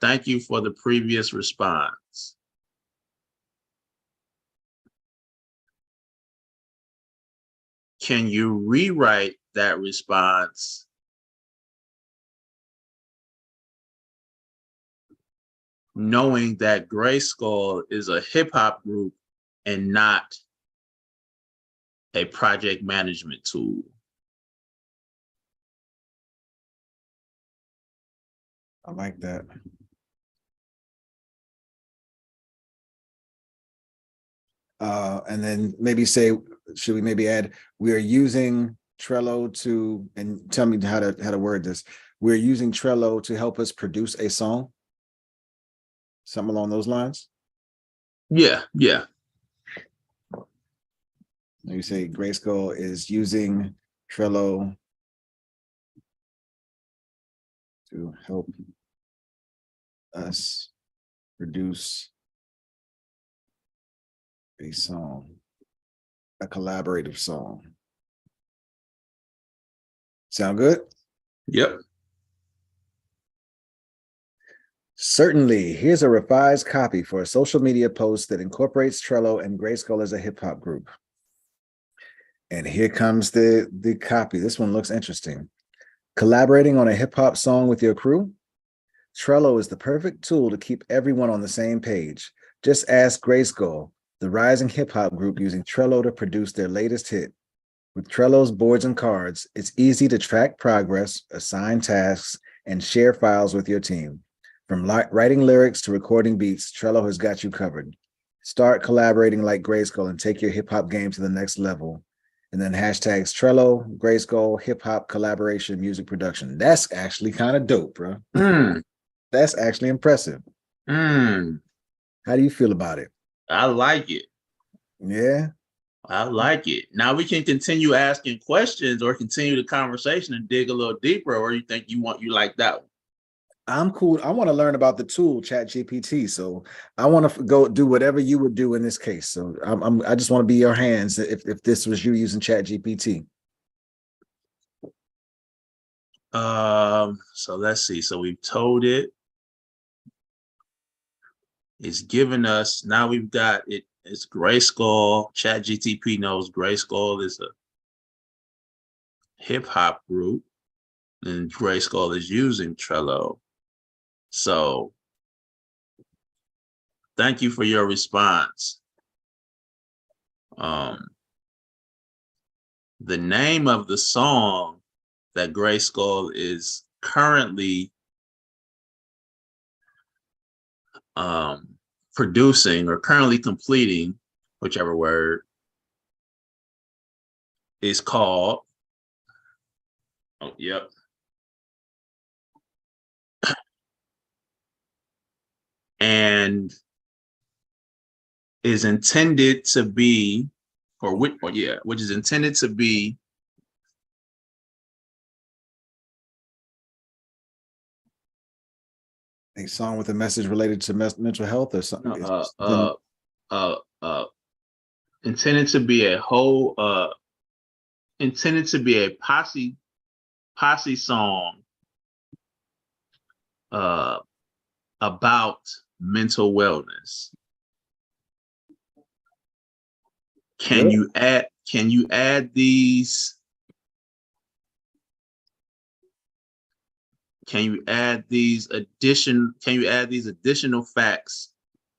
Thank you for the previous response. Can you rewrite that response knowing that GRYSKLL is a hip hop group and not a project management tool? I like that. And then maybe say, should we maybe add, we are using Trello to, and tell me how to word this. We're using Trello to help us produce a song. Something along those lines. Yeah, yeah. You say GRYSKLL is using Trello to help us produce a song, a collaborative song. Sound good? Yep. Certainly. Here's a revised copy for a social media post that incorporates Trello and GRYSKLL as a hip hop group. And here comes the copy. This one looks interesting. Collaborating on a hip hop song with your crew? Trello is the perfect tool to keep everyone on the same page. Just ask GRYSKLL, the rising hip hop group using Trello to produce their latest hit. With Trello's boards and cards, it's easy to track progress, assign tasks, and share files with your team. From writing lyrics to recording beats, Trello has got you covered. Start collaborating like GRYSKLL and take your hip hop game to the next level. And then hashtags Trello, GRYSKLL, hip hop collaboration, music production. That's actually kind of dope, bro. That's actually impressive. How do you feel about it? I like it. Yeah. I like it. Now we can continue asking questions or continue the conversation and dig a little deeper, or you think you like that one? I'm cool. I want to learn about the tool ChatGPT. So I want to go do whatever you would do in this case. So I just want to be your hands if this was you using ChatGPT. So let's see. So we've told it. It's given us, now we've got it. It's GRYSKLL. ChatGPT knows GRYSKLL is a hip hop group, and GRYSKLL is using Trello. So thank you for your response. The name of the song that GRYSKLL is currently producing or currently completing, whichever word, is called, oh, yep. And is intended to be, which is intended to be a song with a message related to mental health or something. Intended to be a whole, intended to be a posse song about mental wellness. Can you add these? Can you add these additional facts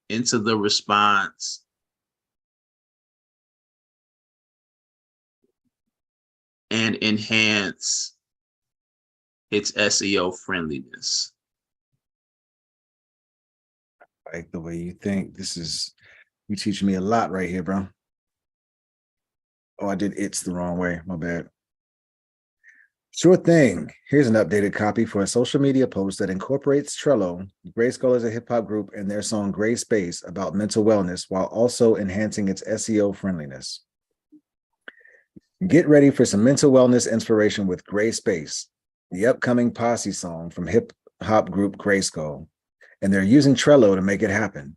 into the response and enhance its SEO friendliness? I like the way you think. You teaching me a lot right here, bro. Oh, I did it's the wrong way. My bad. Sure thing. Here's an updated copy for a social media post that incorporates Trello, GRYSKLL as a hip hop group, and their song Gray Space about mental wellness while also enhancing its SEO friendliness. Get ready for some mental wellness inspiration with Gray Space, the upcoming posse song from hip hop group GRYSKLL, and they're using Trello to make it happen.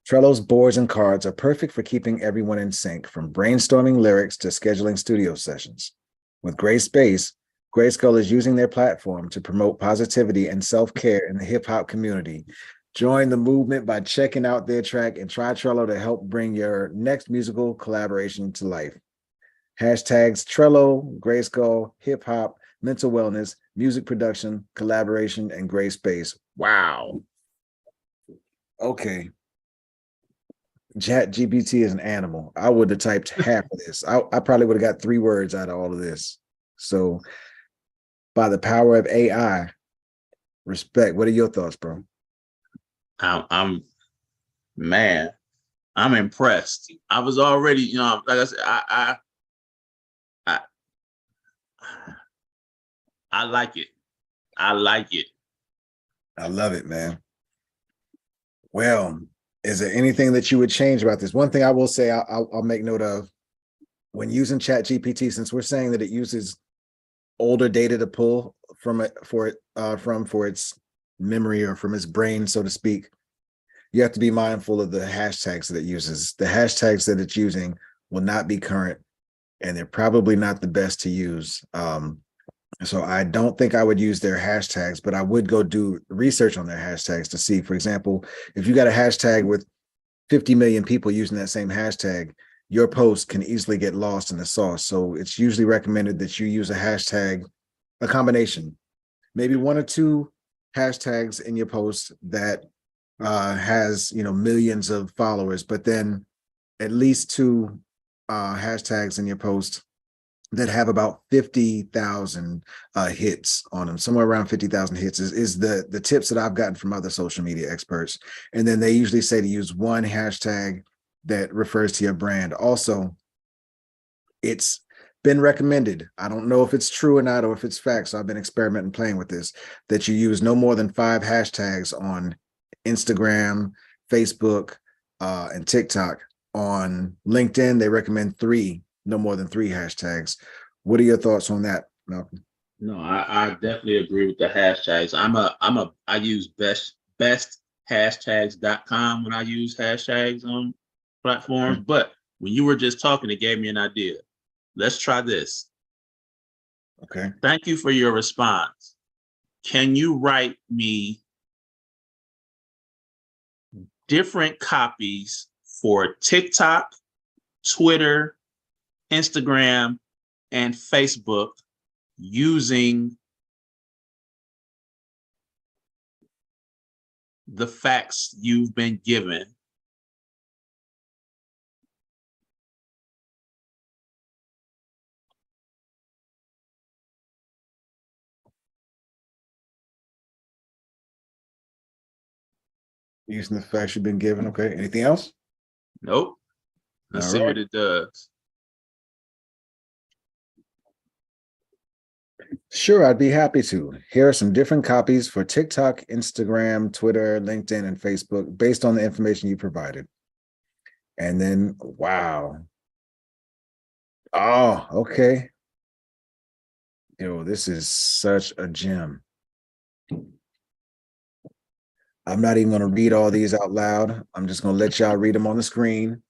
Trello's boards and cards are perfect for keeping everyone in sync, from brainstorming lyrics to scheduling studio sessions. With Gray Space, GRYSKLL is using their platform to promote positivity and self-care in the hip-hop community. Join the movement by checking out their track and try Trello to help bring your next musical collaboration to life. Hashtags Trello, GRYSKLL, hip-hop, mental wellness, music production, collaboration, and Gray Space. Wow. Okay. ChatGPT is an animal. I would have typed half of this. I probably would have got 3 words out of all of this. So by the power of AI, respect. What are your thoughts, bro? I'm impressed. I was already, like I said, I like it. I like it. I love it, man. Well, Is there anything that you would change about this? One thing I will say, I'll make note of when using ChatGPT, since we're saying that it uses older data to pull from it for its memory or from its brain, so to speak. You have to be mindful of the hashtags that it uses. The hashtags that it's using will not be current, and they're probably not the best to use. So I don't think I would use their hashtags, but I would go do research on their hashtags to see, for example, if you got a hashtag with 50 million people using that same hashtag, your post can easily get lost in the sauce. So it's usually recommended that you use a hashtag, a combination, maybe one or two hashtags in your post that has, millions of followers, but then at least two hashtags in your post that have about 50,000 hits on them. Somewhere around 50,000 hits is the tips that I've gotten from other social media experts. And then they usually say to use one hashtag that refers to your brand. Also, it's been recommended, I don't know if it's true or not, or if it's fact, so I've been experimenting playing with this, that you use no more than 5 hashtags on Instagram, Facebook, and TikTok. On LinkedIn, they recommend 3, no more than 3 hashtags. What are your thoughts on that, Malcolm? No, I definitely agree with the hashtags. I use besthashtags.com when I use hashtags on platforms. But when you were just talking, it gave me an idea. Let's try this. Okay. Thank you for your response. Can you write me different copies for TikTok, Twitter, Instagram, and Facebook using the facts you've been given? Using the facts you've been given. Okay. Anything else? Nope. Let's see what it does. Sure, I'd be happy to. Here are some different copies for TikTok, Instagram, Twitter, LinkedIn, and Facebook based on the information you provided. And then, wow. Oh, okay. Yo, this is such a gem. I'm not even going to read all these out loud. I'm just going to let y'all read them on the screen.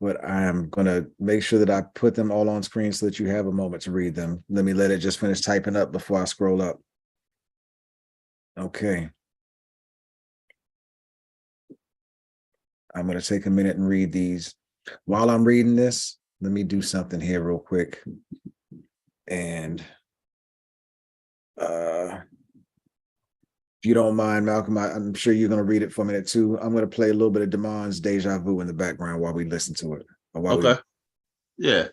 But I am going to make sure that I put them all on screen so that you have a moment to read them. Let me let it just finish typing up before I scroll up. Okay. I'm going to take a minute and read these. While I'm reading this, let me do something here real quick. And if you don't mind, Malcolm, I'm sure you're going to read it for a minute too. I'm going to play a little bit of Damon's Deja Vu in the background while we listen to it. Okay. Yeah.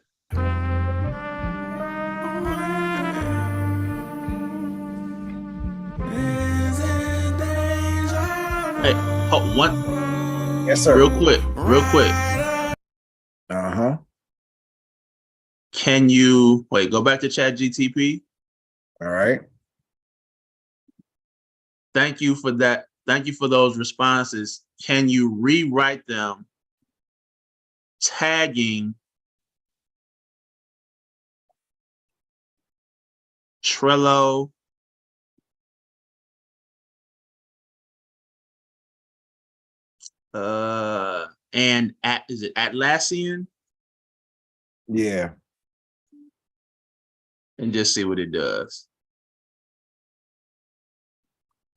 Hey, one. Yes, sir. Real quick. Uh-huh. Can you wait? Go back to ChatGPT. All right. Thank you for that. Thank you for those responses. Can you rewrite them, tagging Trello, and is it Atlassian? Yeah. And just see what it does.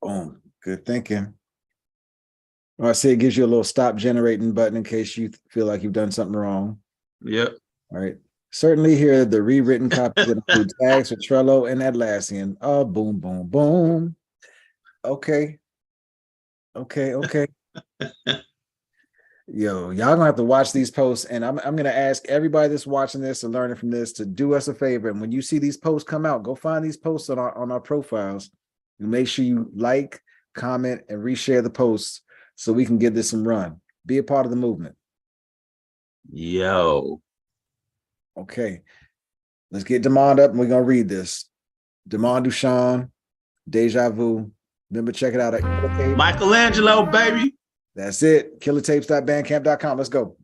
Boom. Good thinking. I see it gives you a little stop generating button in case you feel like you've done something wrong. Yep. All right. Certainly here, the rewritten copies that include tags for Trello and Atlassian. Oh, boom, boom, boom. Okay. Yo, y'all gonna have to watch these posts, and I'm gonna ask everybody that's watching this and learning from this to do us a favor. And when you see these posts come out, go find these posts on our profiles and make sure you like, comment, and reshare the posts so we can give this some run. Be a part of the movement. Yo. Okay. Let's get Demond up and we're gonna read this. Demond Duchan, Deja Vu. Remember, check it out at Michelangelo, baby. That's it. killertapes.bandcamp.com. Let's go.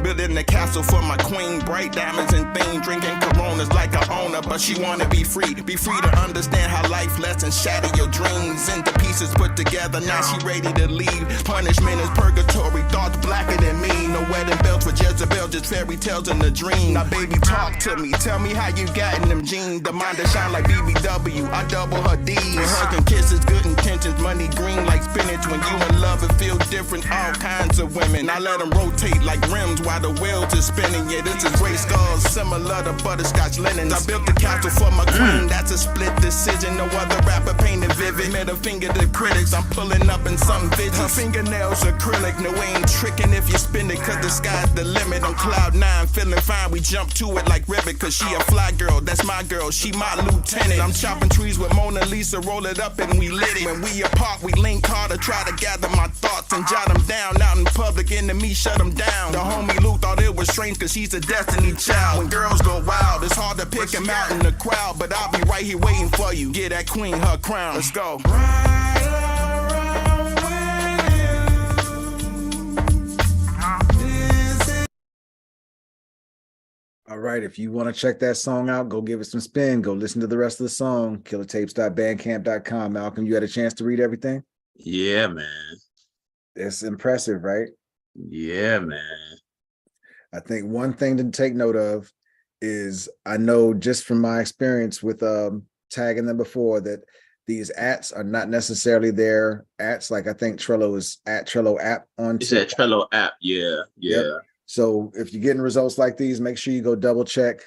Building a castle for my queen, bright diamonds and things, drinking Coronas like a owner, but she wanna be free to understand how life lessons shatter your dreams into pieces put together. Now she ready to leave. Punishment is purgatory, thoughts blacker than me. No wedding bells with Jezebel, just fairy tales in the dream. Now baby, talk to me, tell me how you got in them jeans. The mind that shine like BBW, I double her D's. Hugs and kisses, good intentions, money green like spinach. When you in love, it feels different, all kinds of women. I let them rotate like rims while the wheels is spinning. Yeah, this is GRYSKLL, similar to butterscotch linens. I built the castle for my queen, that's a split decision. No other rapper painted vivid. Middle finger to critics, I'm pulling up in some visions. Her fingernails acrylic, no we ain't tricking if you spin it, cause the sky's the limit. On cloud 9, feeling fine, we jump to it like Ribbit, cause she a fly girl, that's my girl, she my lieutenant. I'm chopping trees with Mona Lisa, roll it up and we lit it. When we apart, we link harder, try to gather my thoughts and jot them down. Out in public, enemy shut them down. The homie Luke thought it was strange cause he's a destiny child. When girls go wild, it's hard to pick him out in the crowd, but I'll be right here waiting for you. Get that queen her crown. Let's go. All right, if you want to check that song out, go give it some spin. Go listen to the rest of the song. killertapes.bandcamp.com. Malcolm, you had a chance to read everything? Yeah, man. It's impressive, right? Yeah, man. I think one thing to take note of is I know just from my experience with tagging them before that these ats are not necessarily their ats. Like I think Trello is at Trello app on. It's that Trello app. Yeah. Yeah. Yep. So if you're getting results like these, make sure you go double check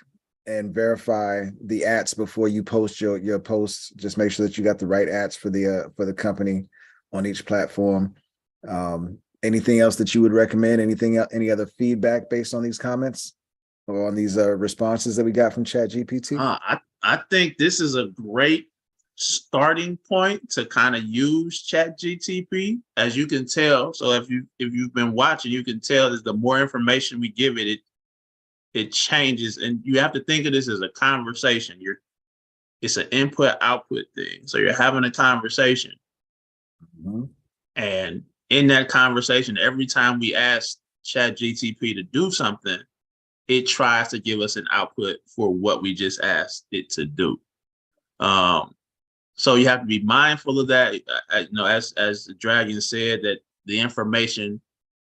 and verify the ats before you post your posts. Just make sure that you got the right ats for the company on each platform. Anything else that you would recommend? Any other feedback based on these comments or on these responses that we got from ChatGPT? I think this is a great starting point to kind of use ChatGPT, as you can tell. So if you've been watching, you can tell that the more information we give it, it changes, and you have to think of this as a conversation. It's an input-output thing. So you're having a conversation, and in that conversation, every time we ask ChatGPT to do something, it tries to give us an output for what we just asked it to do. So you have to be mindful of that. As the Dragon said, that the information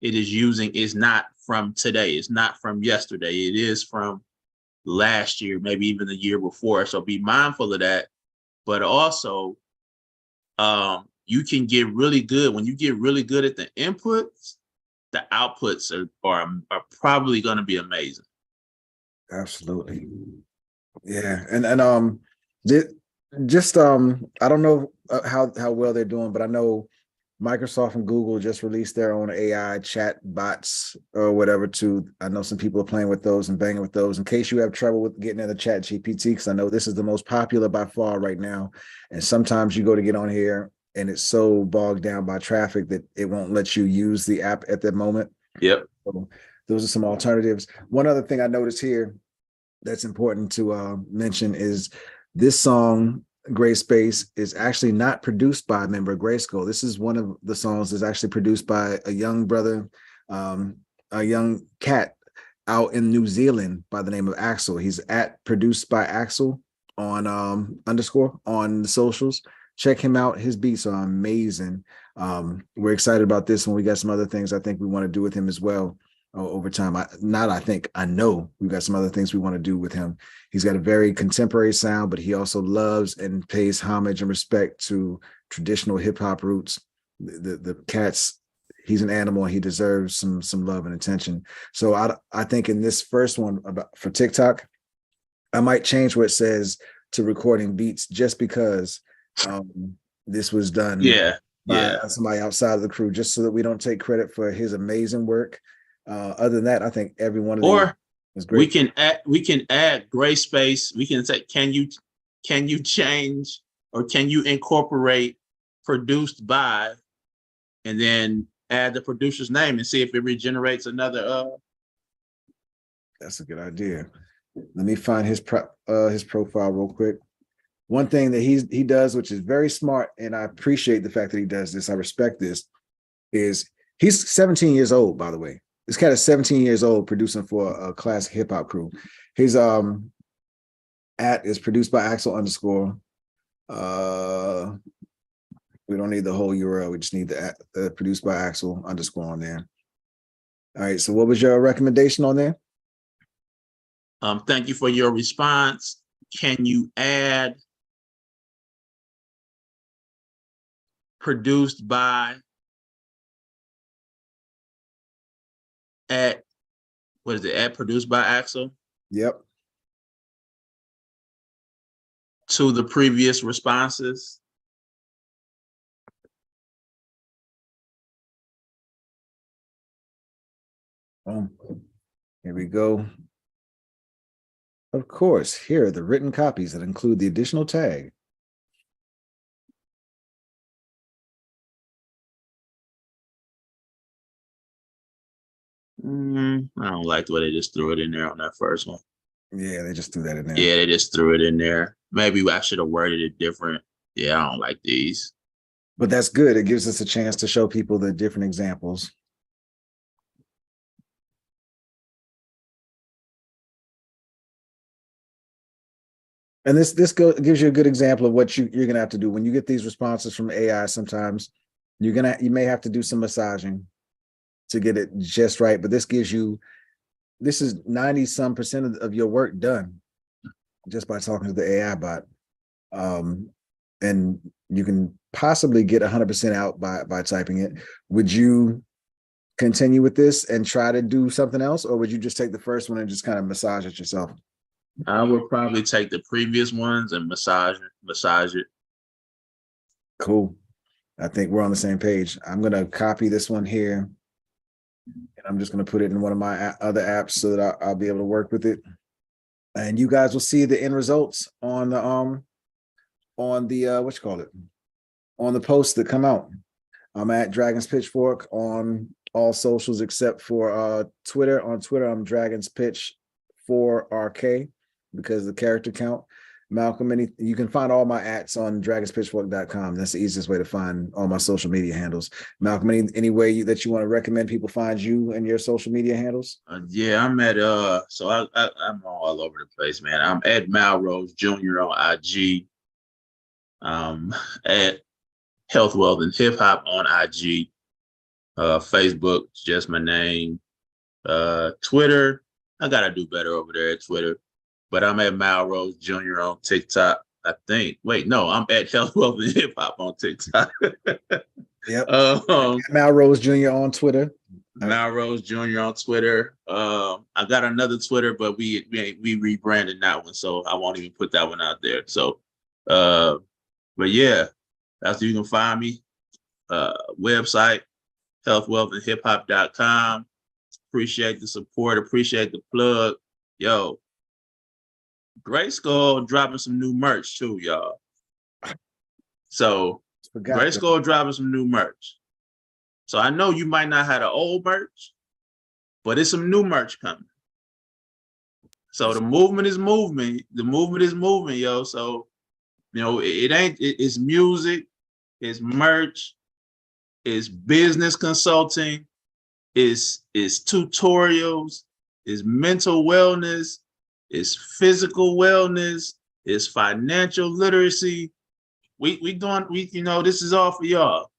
it is using is not from today. It's not from yesterday. It is from last year, maybe even the year before. So be mindful of that. But also, you can get really good. When you get really good at the inputs, the outputs are probably going to be amazing. Absolutely. Yeah. And I don't know how well they're doing, but I know Microsoft and Google just released their own AI chat bots or whatever too. I know some people are playing with those and banging with those. In case you have trouble with getting into ChatGPT, because I know this is the most popular by far right now. And sometimes you go to get on here and it's so bogged down by traffic that it won't let you use the app at that moment. Yep. So those are some alternatives. One other thing I noticed here that's important to mention is this song, Gray Space, is actually not produced by a member of GRYSKLL. This is one of the songs that's actually produced by a young brother, a young cat out in New Zealand by the name of Axel. He's at Produced by Axel on _ on the socials. Check him out. His beats are amazing. We're excited about this one. We got some other things I think we want to do with him as well over time. I know we've got some other things we want to do with him. He's got a very contemporary sound, but he also loves and pays homage and respect to traditional hip hop roots. The cat's, he's an animal and he deserves some love and attention. So I think in this first one for TikTok, I might change where it says to recording beats just because this was done by somebody outside of the crew, just so that we don't take credit for his amazing work. Other than that, I think every one of them is great. We can add gray space. We can say, can you change or can you incorporate produced by and then add the producer's name and see if it regenerates another? That's a good idea. Let me find his profile real quick. One thing that he does, which is very smart, and I appreciate the fact that he does this, I respect this, is he's 17 years old, by the way. This cat is 17 years old, producing for a classic hip hop crew. His at is produced by Axel _ we don't need the whole URL. We just need the produced by Axel _ on there. All right. So what was your recommendation on there? Thank you for your response. Can you add produced by produced by Axel? Yep. To the previous responses? Here we go. Of course, here are the written copies that include the additional tag. I don't like the way they just threw it in there on that first one. Yeah, they just threw that in there. Yeah, they just threw it in there. Maybe I should have worded it different. Yeah, I don't like these. But that's good. It gives us a chance to show people the different examples. And this gives you a good example of what you're going to have to do when you get these responses from AI. Sometimes you may have to do some massaging to get it just right. But this is 90-some% of your work done just by talking to the AI bot. And you can possibly get 100% out by typing it. Would you continue with this and try to do something else, or would you just take the first one and just kind of massage it yourself? I would probably take the previous ones and massage it. Cool. I think we're on the same page. I'm going to copy this one here, and I'm just going to put it in one of my other apps so that I'll be able to work with it. And you guys will see the end results on the on the posts that come out. I'm at Dragons Pitchfork on all socials except for Twitter. On Twitter, I'm Dragons Pitch 4RK because of the character count. Malcolm, you can find all my ats on dragonspitchfork.com. That's the easiest way to find all my social media handles. Malcolm, any way that you want to recommend people find you and your social media handles? Yeah, I'm at I'm all over the place, man. I'm at Malrose Jr. on IG. At Health, Wealth, and Hip Hop on IG. Facebook, just my name. Twitter, I gotta do better over there at Twitter. But I'm at Malrose Jr. on TikTok, I think. Wait, no, I'm at Health, Wealth, and Hip Hop on TikTok. Yep. Malrose Jr. on Twitter. Malrose Jr. on Twitter. I got another Twitter, but we rebranded that one, so I won't even put that one out there. So, but yeah, that's where you can find me. Website, healthwealthandhiphop.com. Appreciate the support. Appreciate the plug. Yo, GRYSKLL dropping some new merch too, y'all. So GRYSKLL dropping some new merch. So I know you might not have the old merch, but it's some new merch coming. So the movement is moving. The movement is moving, yo. So, you know, it's music, it's merch, it's business consulting, it's tutorials, it's mental wellness, it's physical wellness, it's financial literacy. This is all for y'all.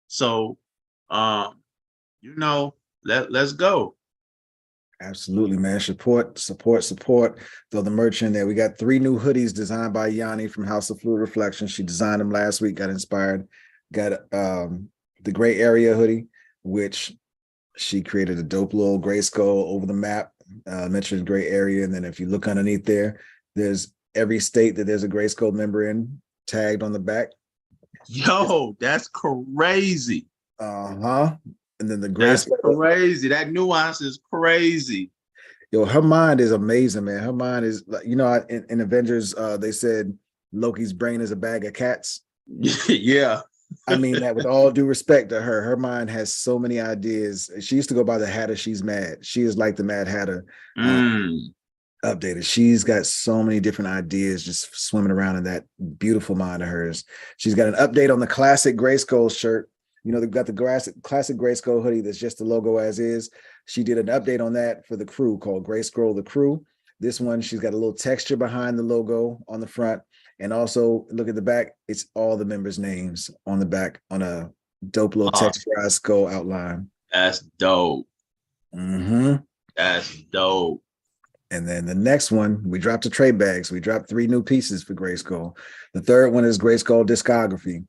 So, let's go. Absolutely, man. Support. Throw the merch in there. We got 3 new hoodies designed by Yanni from House of Fluid Reflection. She designed them last week, got inspired. Got the gray area hoodie, which she created a dope little GRYSKLL over the map, mentioned gray area. And then if you look underneath there's every state that there's a GRYSKLL member in tagged on the back. Yo, that's crazy. And then the That's crazy. That nuance is crazy. Yo, her mind is amazing, man. Her mind is, in Avengers, they said Loki's brain is a bag of cats. Yeah. I mean that with all due respect to her. Her mind has so many ideas. She used to go by the Hatter. She's mad. She is like the Mad Hatter. Updated. She's got so many different ideas just swimming around in that beautiful mind of hers. She's got an update on the classic GRYSKLL shirt. You know, they've got the classic GRYSKLL hoodie that's just the logo as is. She did an update on that for the crew called GRYSKLL the Crew. This one, she's got a little texture behind the logo on the front. And also look at the back. It's all the members' names on the back on a dope little texturized skull outline. That's dope. Mm-hmm. That's dope. And then the next one, we dropped a trade bag. So we dropped 3 new pieces for GRYSKLL. The third one is GRYSKLL Discography.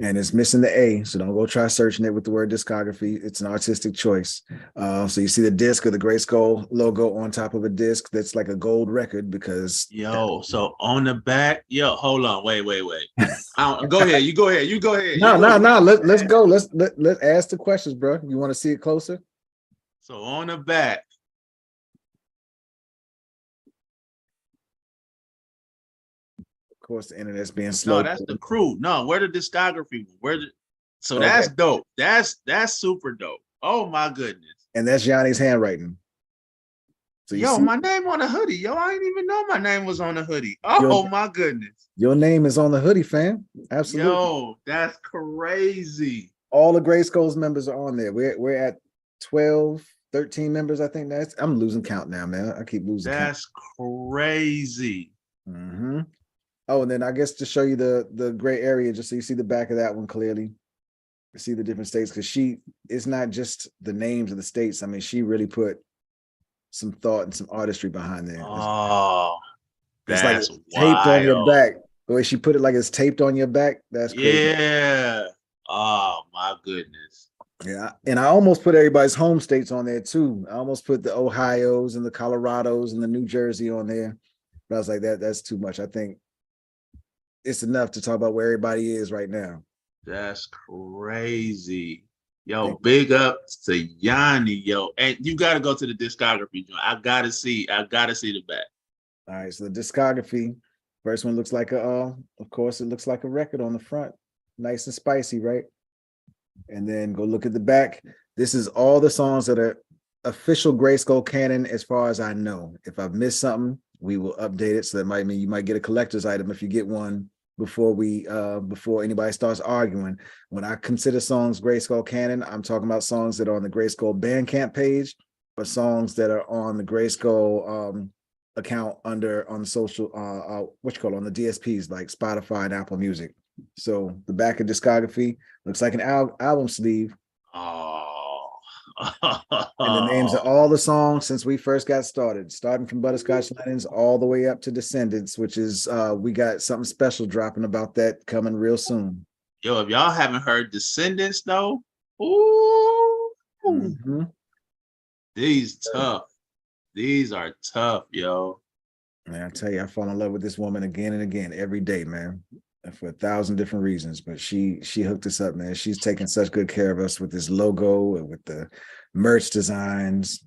And it's missing the A, so don't go try searching it with the word discography. It's an artistic choice. So you see the disc of the GRYSKLL logo on top of a disc that's like a gold record because so on the back, hold on, wait. Go ahead, you go ahead. No. Let's go. Let's ask the questions, bro. You want to see it closer? So on the back. Of course, the internet's being slow. No, that's the crew. No, where the discography? So that's dope. That's super dope. Oh my goodness. And that's Yanni's handwriting. So my name on the hoodie. I didn't even know my name was on the hoodie. Oh my goodness. Your name is on the hoodie, fam. Absolutely. That's crazy. All the GRYSKLL's members are on there. We're at 12, 13 members, I think. I'm losing count now, man. I keep losing count. That's crazy. Mm-hmm. Oh, and then I guess to show you the gray area, just so you see the back of that one clearly, you see the different states, because it's not just the names of the states. I mean, she really put some thought and some artistry behind there. Oh, it's like it's taped on your back. The way she put it, like it's taped on your back. That's crazy. Yeah. Oh my goodness. Yeah, and I almost put everybody's home states on there too. I almost put the Ohios and the Colorados and the New Jersey on there, but I was like, that's too much. I think it's enough to talk about where everybody is right now. That's crazy. Big ups to Yanni, and you got to go to the discography. I gotta see the back. All right, so the discography, first one looks like of course, it looks like a record on the front, nice and spicy, right? And then go look at the back. This is all the songs that are official GRYSKLL canon, as far as I know. If I've missed something, we will update it. So that might mean you might get a collector's item if you get one before anybody starts arguing. When I consider songs GRYSKLL canon, I'm talking about songs that are on the GRYSKLL Bandcamp page, or songs that are on the GRYSKLL account on the social on the DSPs like Spotify and Apple Music. So the back of discography looks like an album sleeve. And the names of all the songs since we first got started, starting from Butterscotch Linens all the way up to Descendants, which is we got something special dropping about that coming real soon. If y'all haven't heard Descendants though, ooh, these are tough, yo. Man, I tell you, I fall in love with this woman again and again every day, man, for 1,000 different reasons. But she hooked us up, man. She's taking such good care of us with this logo and with the merch designs,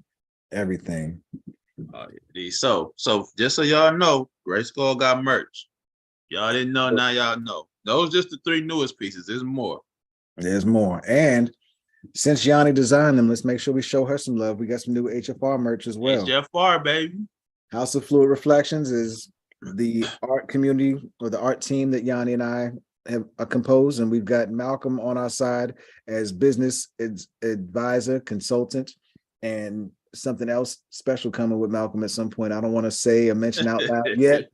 everything. So just so y'all know, GRYSKLL got merch. Y'all didn't know, now y'all know. Those just the 3 newest pieces. There's more. There's more. And since Yanni designed them, let's make sure we show her some love. We got some new HFR merch as well. HFR, baby. House of Fluid Reflections is the art community or the art team that Yanni and I have composed, and we've got Malcolm on our side as business advisor, consultant, and something else special coming with Malcolm at some point. I don't want to say or mention out loud yet,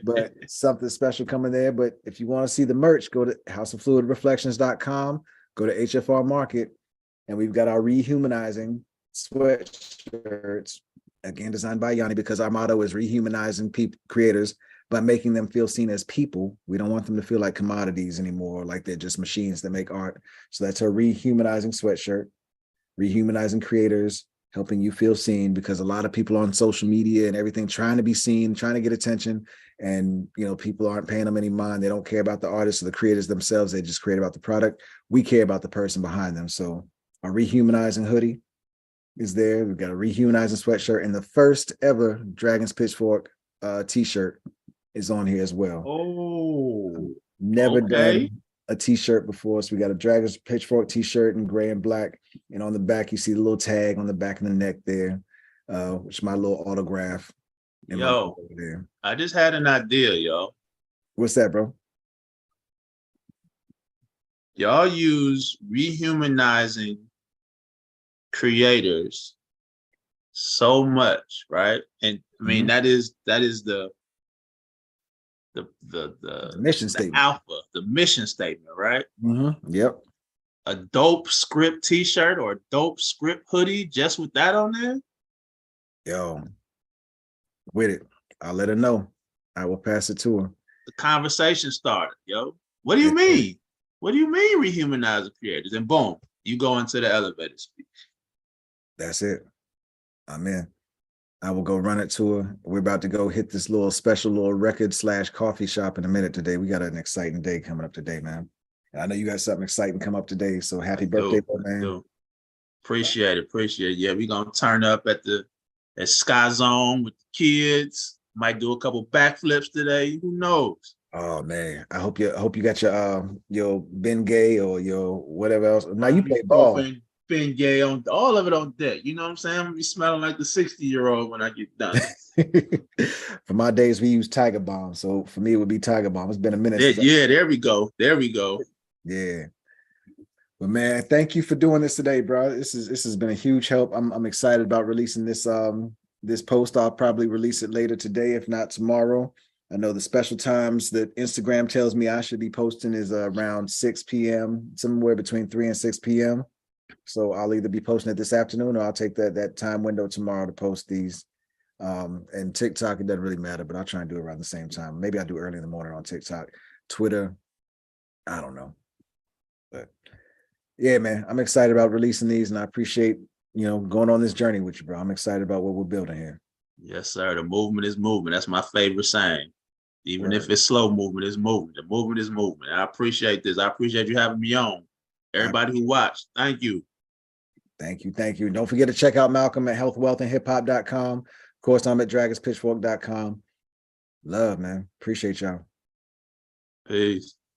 but something special coming there. But if you want to see the merch, go to houseoffluidreflections.com, go to HFR Market, and we've got our Re-humanizing sweatshirts, again designed by Yanni, because our motto is rehumanizing creators by making them feel seen as people. We don't want them to feel like commodities anymore, like they're just machines that make art. So that's her Re-humanizing sweatshirt, rehumanizing creators, helping you feel seen, because a lot of people on social media and everything trying to be seen, trying to get attention, and people aren't paying them any mind. They don't care about the artists or the creators themselves. They just create about the product. We care about the person behind them. So our Re-humanizing hoodie is there. We've got a Re-humanizing sweatshirt and the first ever Dragon's Pitchfork t-shirt is on here as well. Oh, Never okay. done a t-shirt before. So we got a Dragon's Pitchfork t-shirt in gray and black. And on the back, you see the little tag on the back of the neck there, which is my little autograph. Yo, I just had an idea, yo. What's that, bro? Y'all use rehumanizing creators so much, right? And I mean, that is the mission statement, alpha, the mission statement, right? Yep. A dope script t-shirt or a dope script hoodie just with that on there. Yo, with it, I'll let her know. I will pass it to her. The conversation started, yo. What do you mean? What do you mean rehumanizing creators? And boom, you go into the elevator speech. That's it. I'm in. I will go run it to her. We're about to go hit this little special little record / coffee shop in a minute today. We got an exciting day coming up today, man. And I know you got something exciting come up today. So happy birthday, man. Appreciate it. Yeah, we're gonna turn up at Sky Zone with the kids. Might do a couple backflips today. Who knows? Oh man, I hope you got your Bengay or your whatever else. Now you play ball. Bengay on all of it on deck. You know what I'm saying? I'm gonna be smelling like the 60-year-old when I get done. For my days, we use Tiger Bomb. So for me, it would be Tiger Bomb. It's been a minute. Yeah, there we go. Yeah. But man, thank you for doing this today, bro. This has been a huge help. I'm excited about releasing this this post. I'll probably release it later today, if not tomorrow. I know the special times that Instagram tells me I should be posting is around 6 p.m., somewhere between 3 and 6 p.m. So I'll either be posting it this afternoon or I'll take that time window tomorrow to post these. And TikTok, it doesn't really matter, but I'll try and do it around the same time. Maybe I'll do early in the morning on TikTok. Twitter, I don't know. But yeah, man, I'm excited about releasing these and I appreciate, going on this journey with you, bro. I'm excited about what we're building here. Yes, sir. The movement is moving. That's my favorite saying. Even if it's slow movement, it's moving. The movement is moving. I appreciate this. I appreciate you having me on. Everybody who watched, thank you. Thank you. Don't forget to check out Malcolm at healthwealthandhiphop.com. Of course, I'm at dragonspitchfork.com. Love, man. Appreciate y'all. Peace.